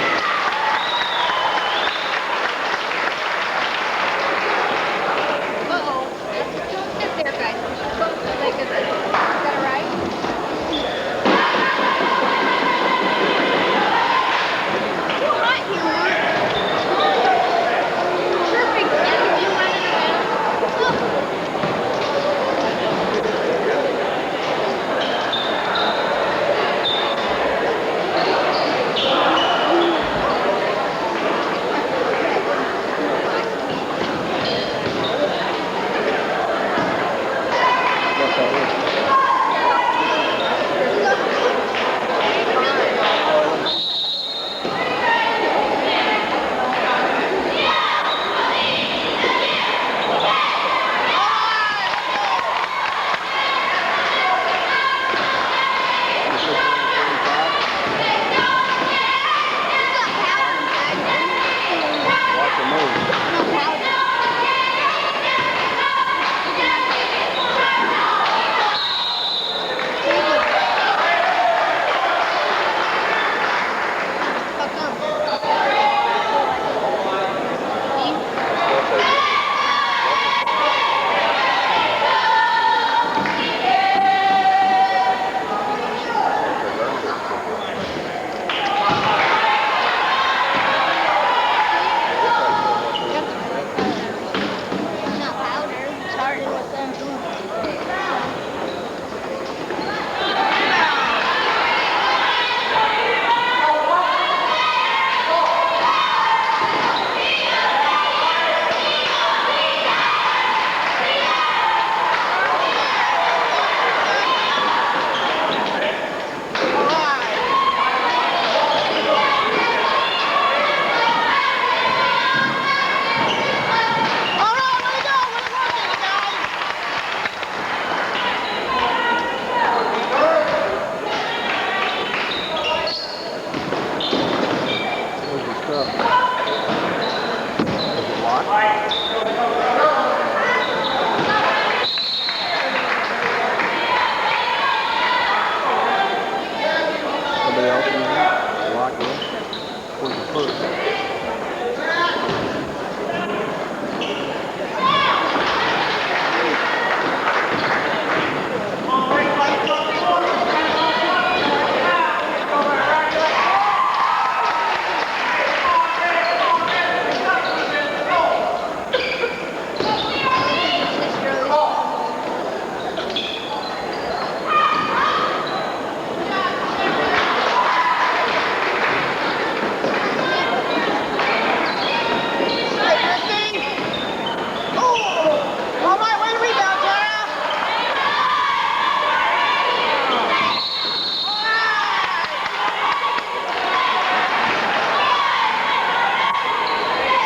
Is it locked?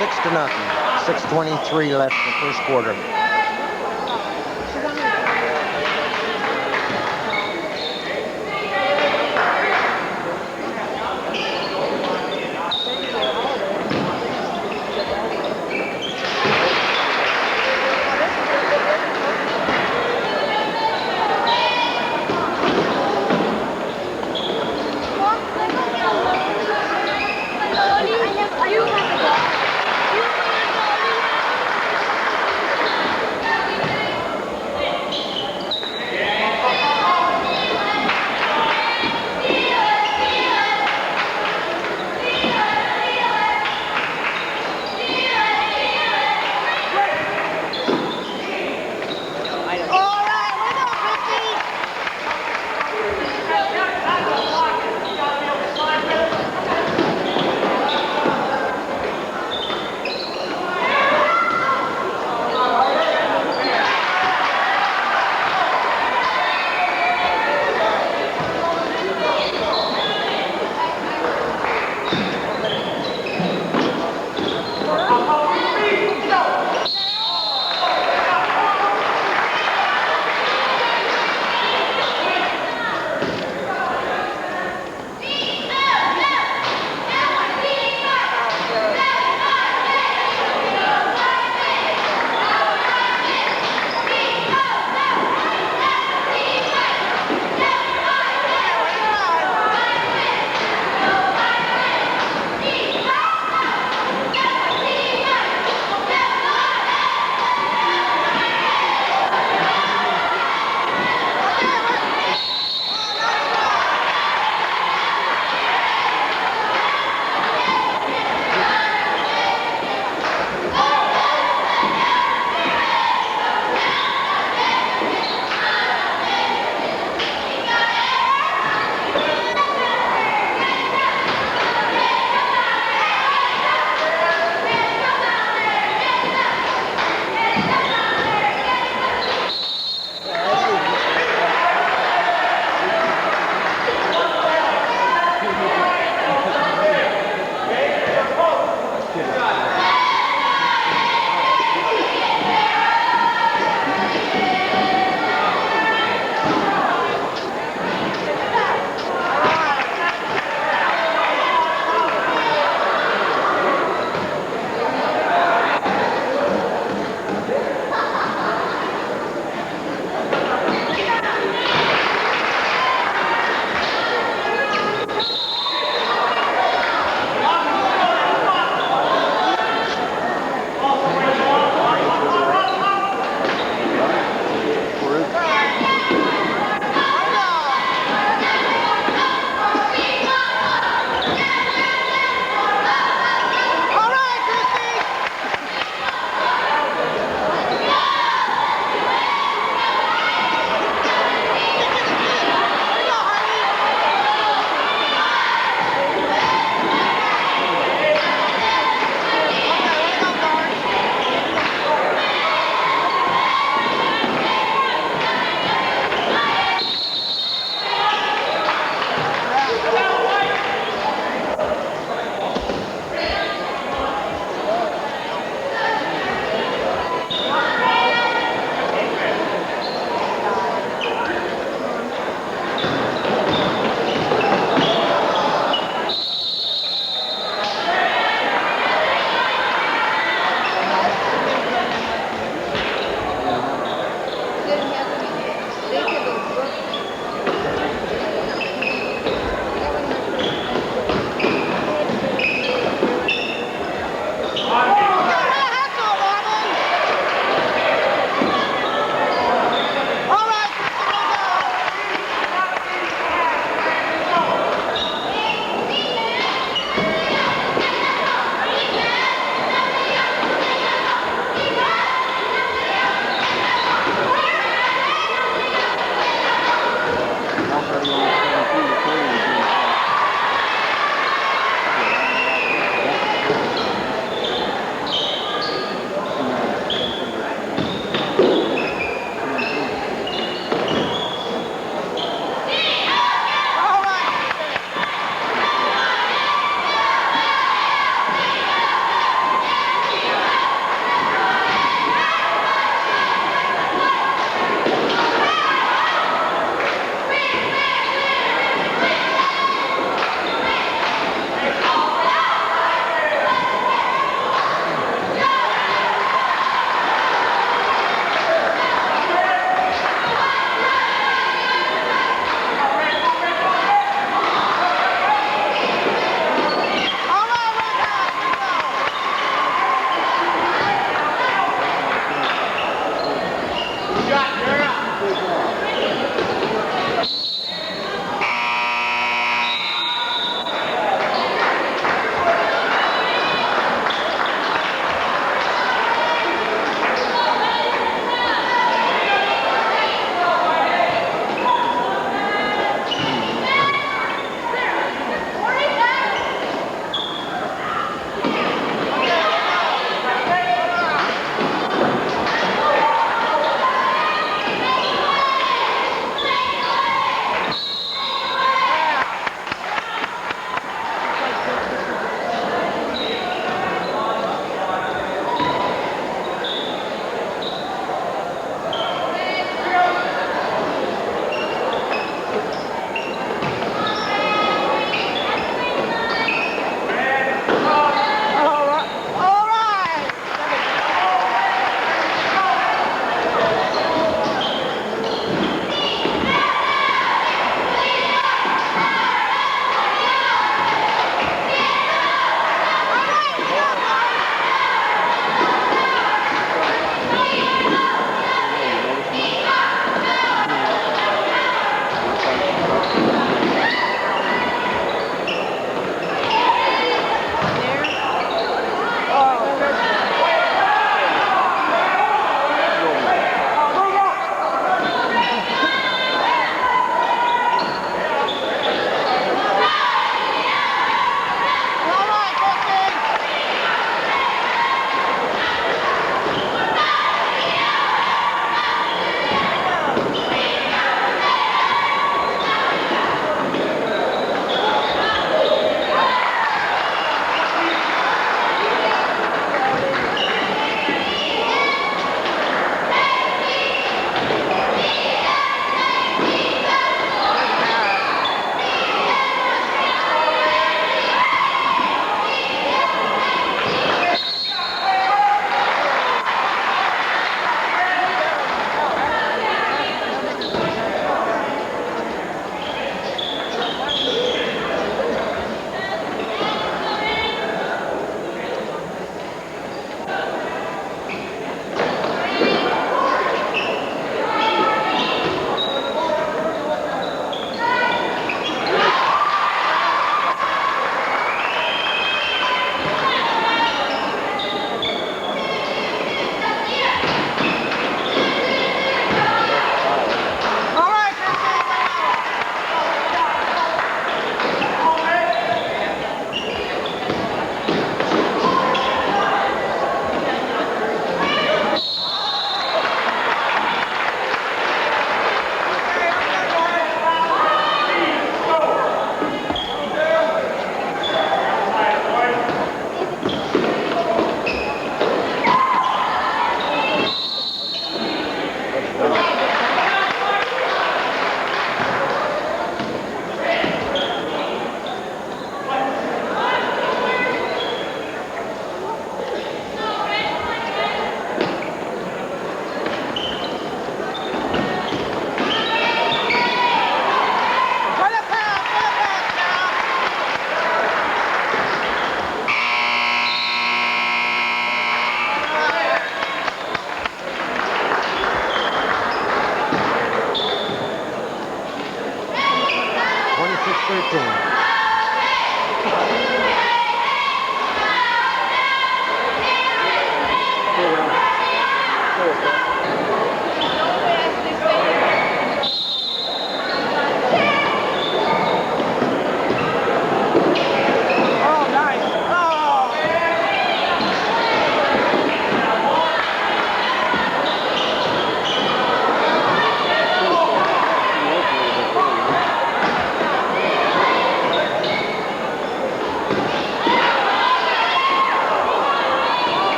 6-0. 6:23 left in the first quarter.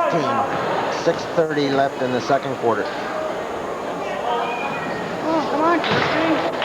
6:30 left in the second quarter.
Oh, come on, Kristi.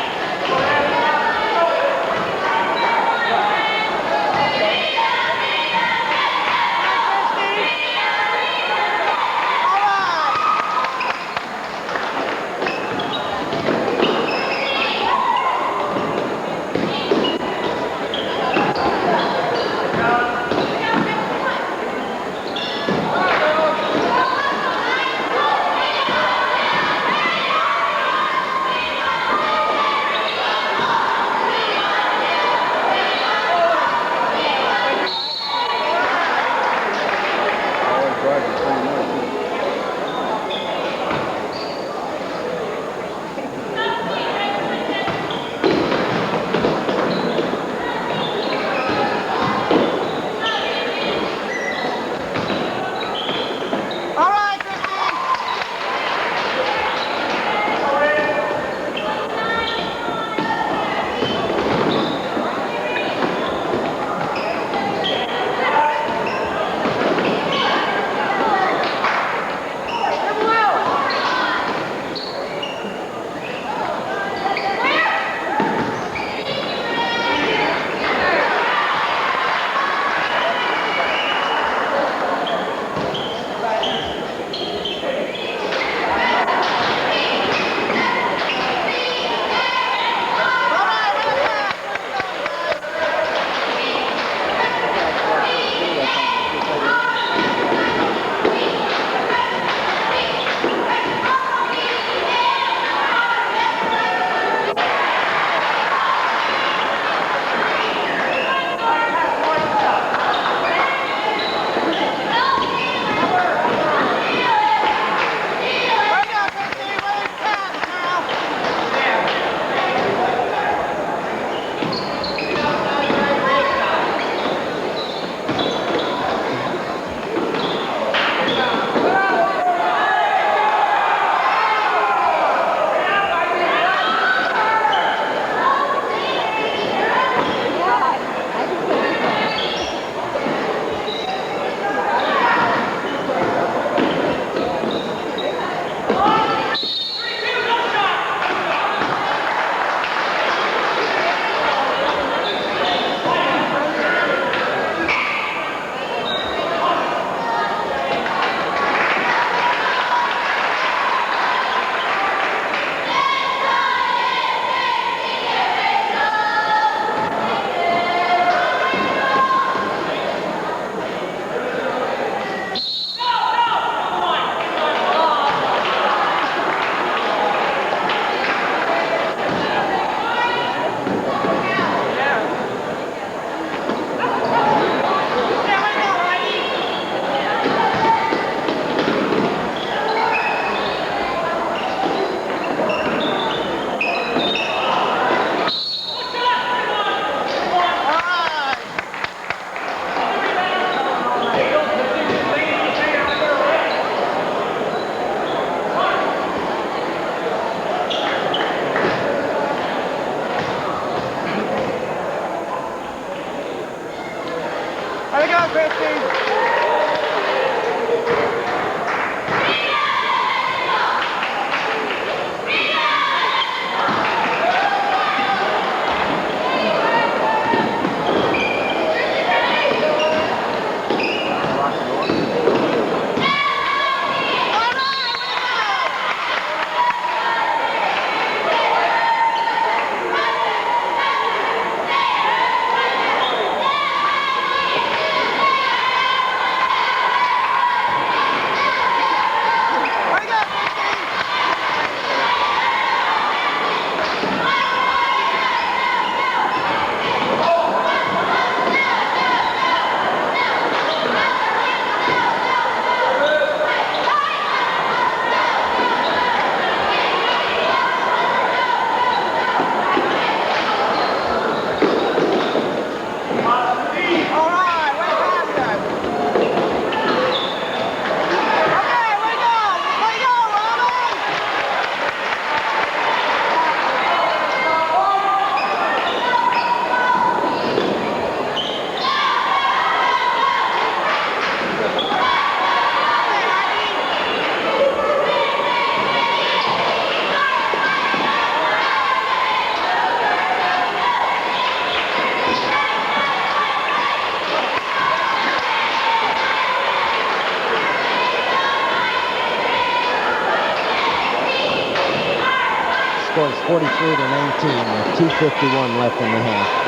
score is 43-19 with 2:51 left in the half.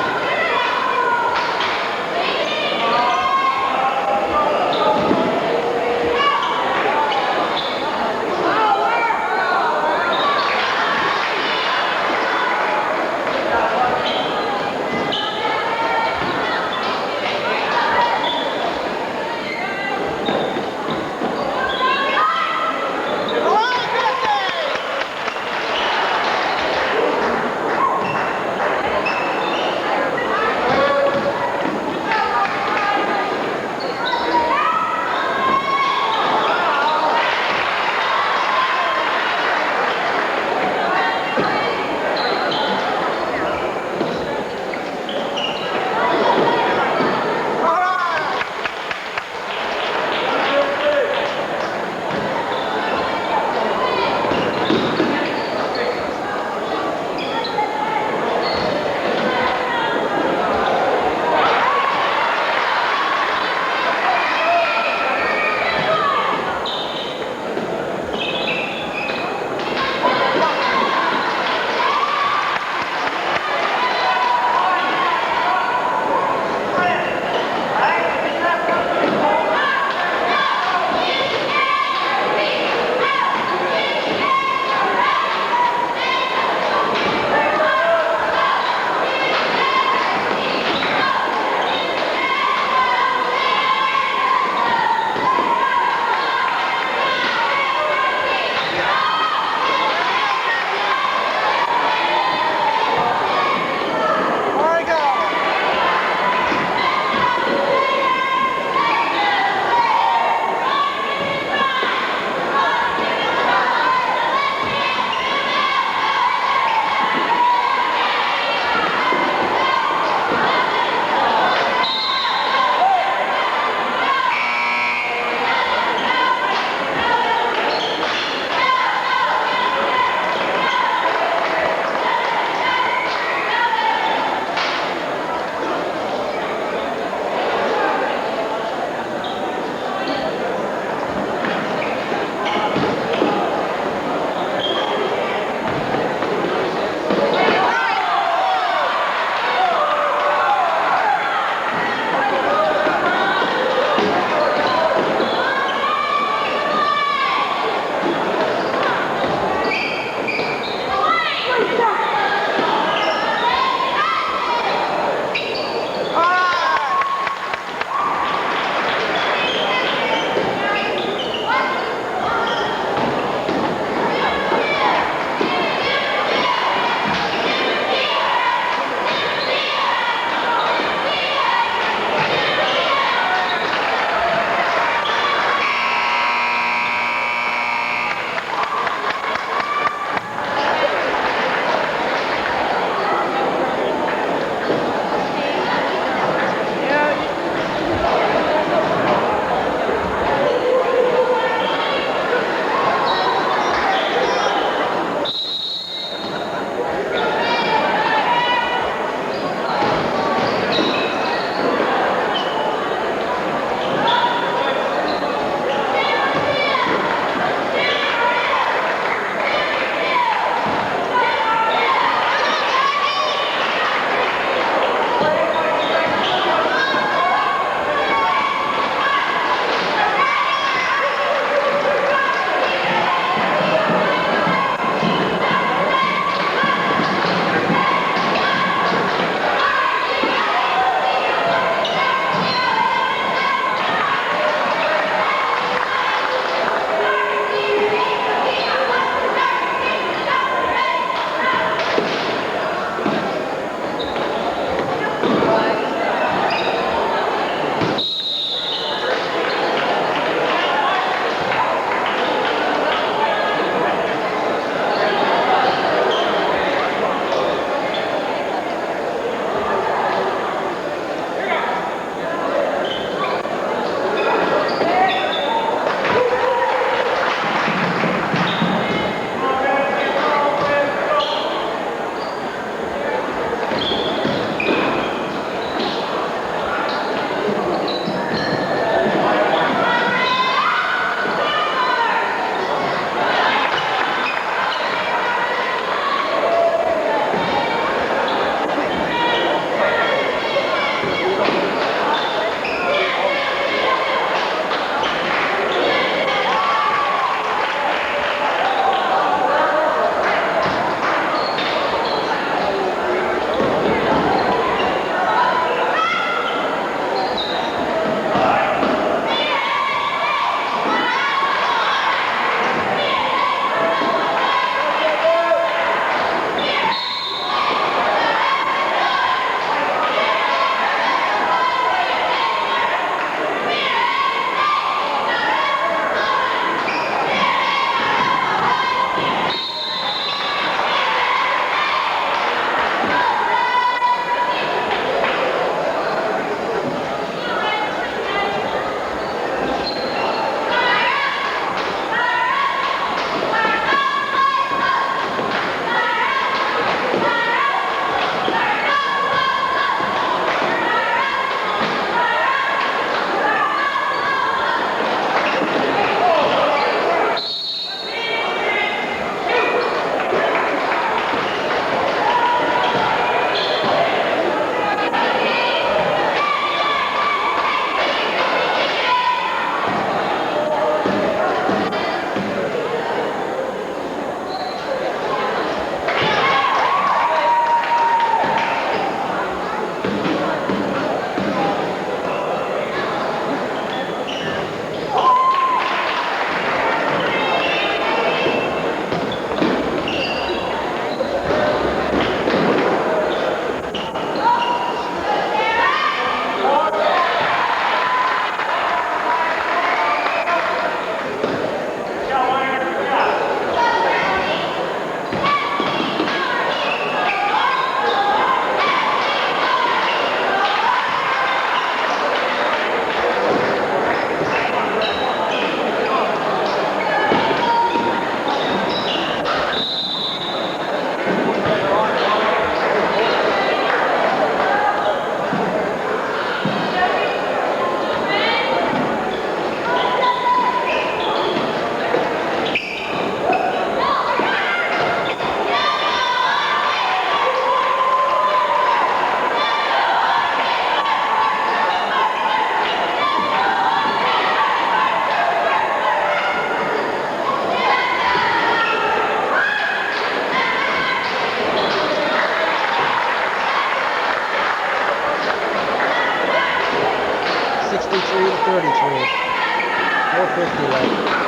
Kristi left.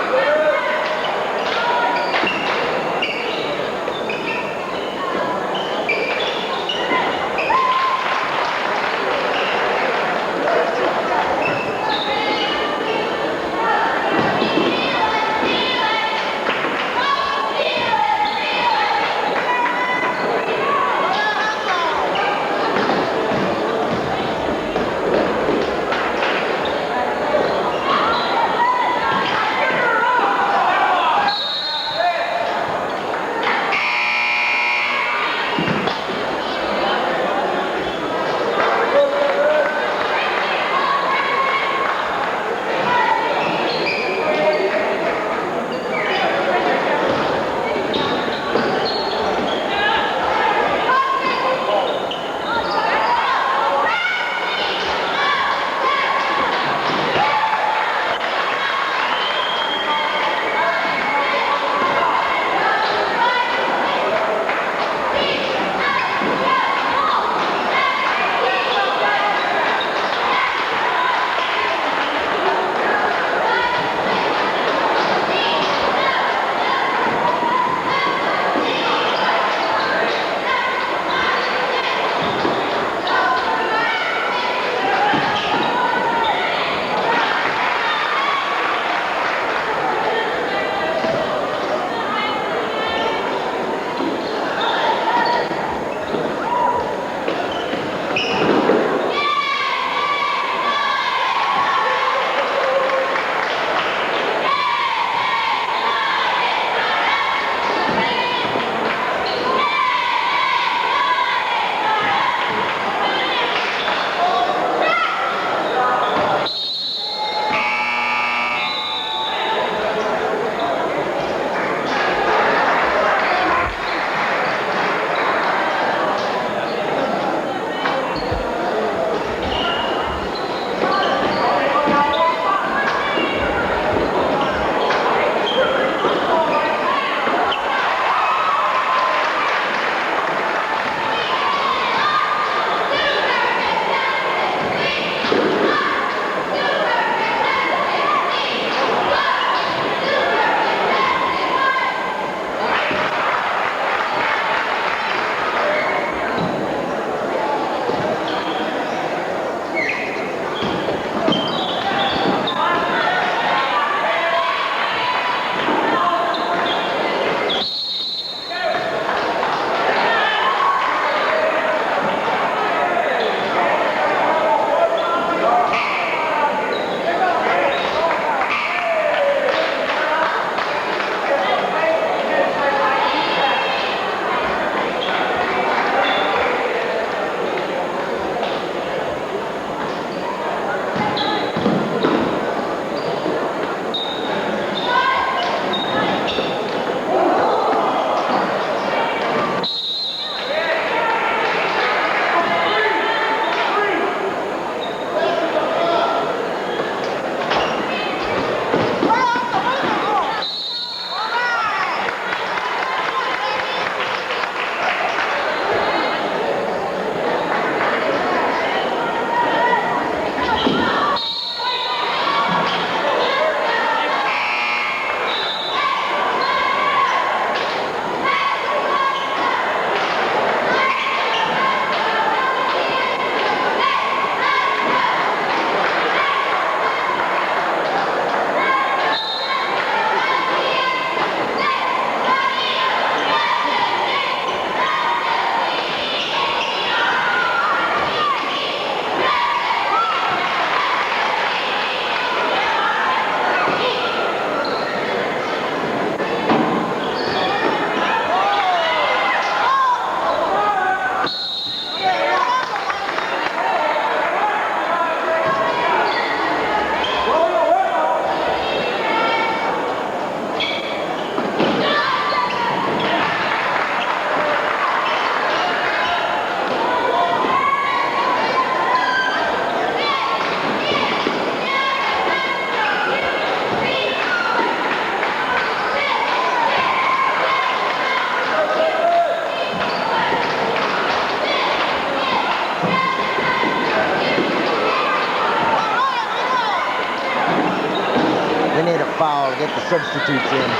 substitutes in.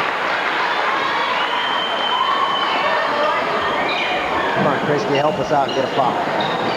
Come on, Kristi, help us out and get a foul.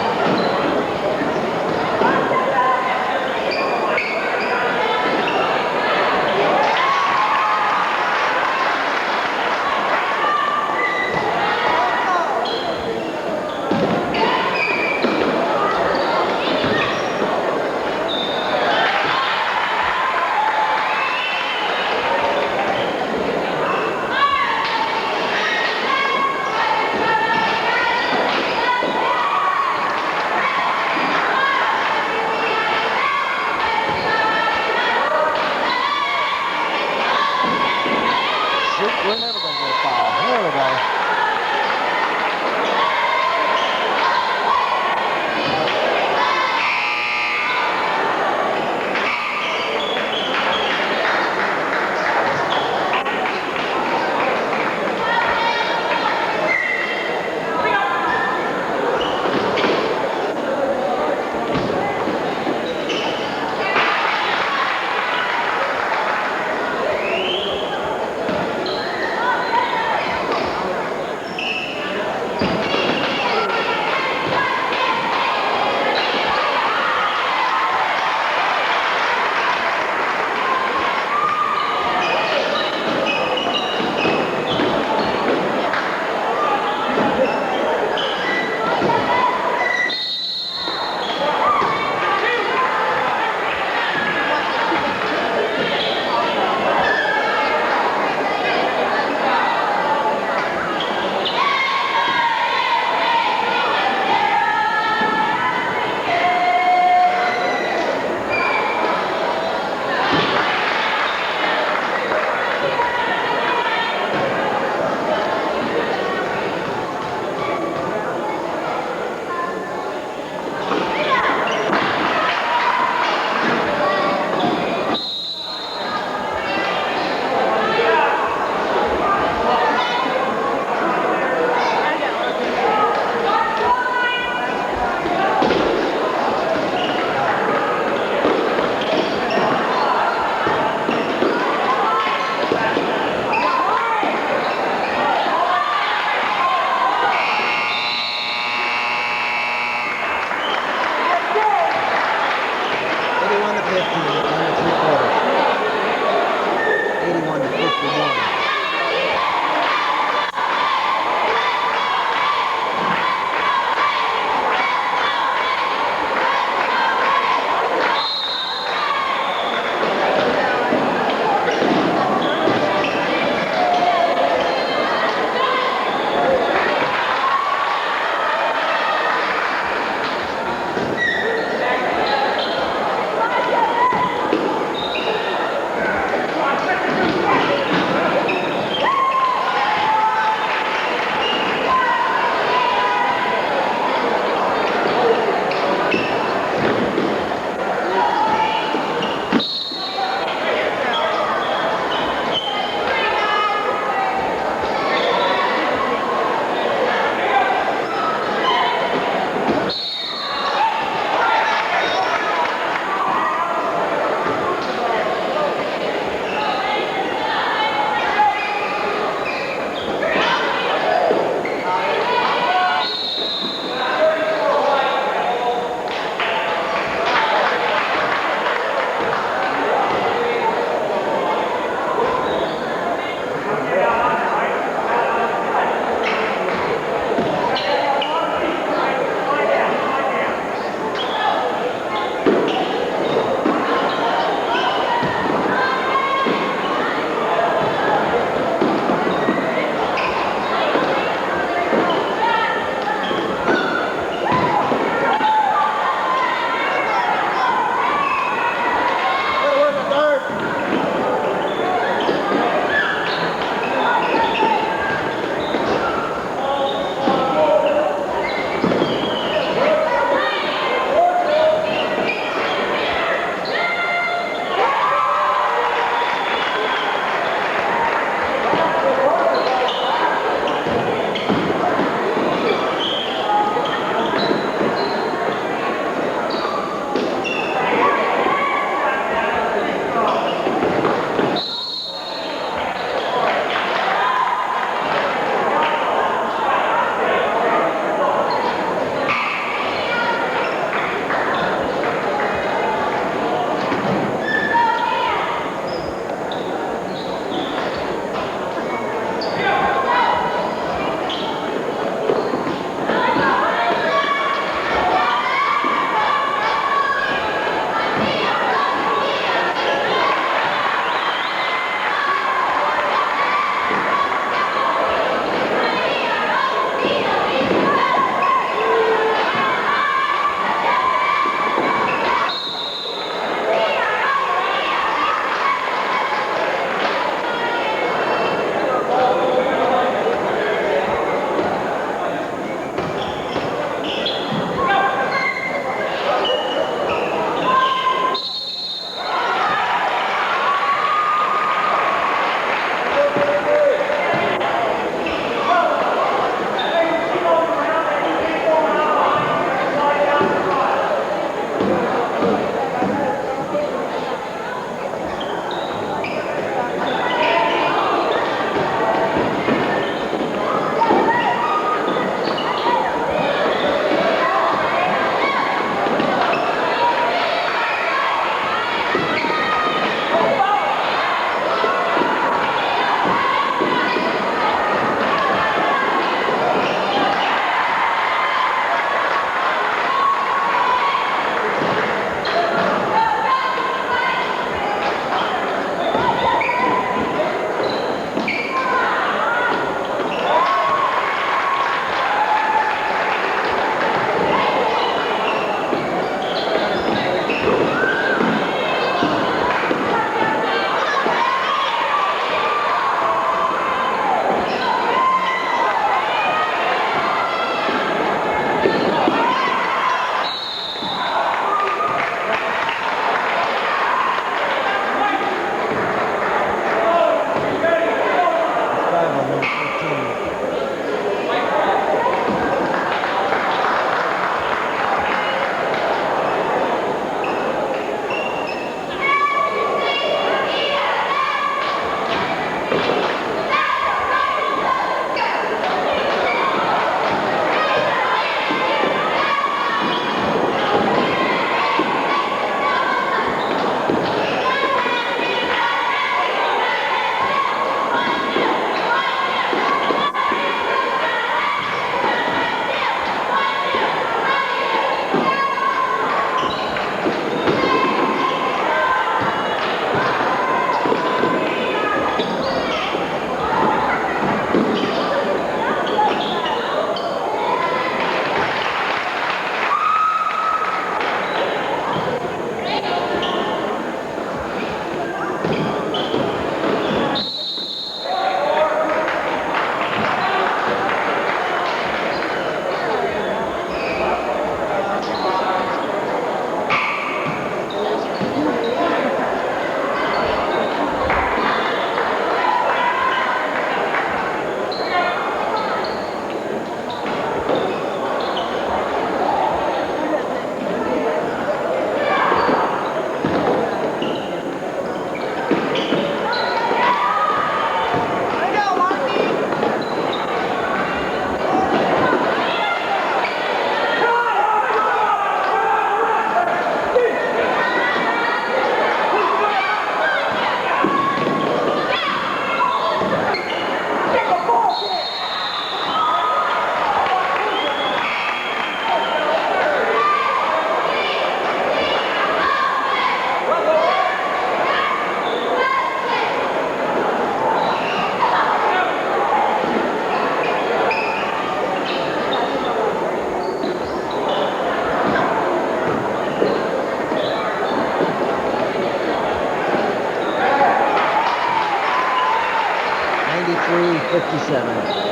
93-57.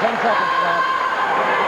10 seconds left.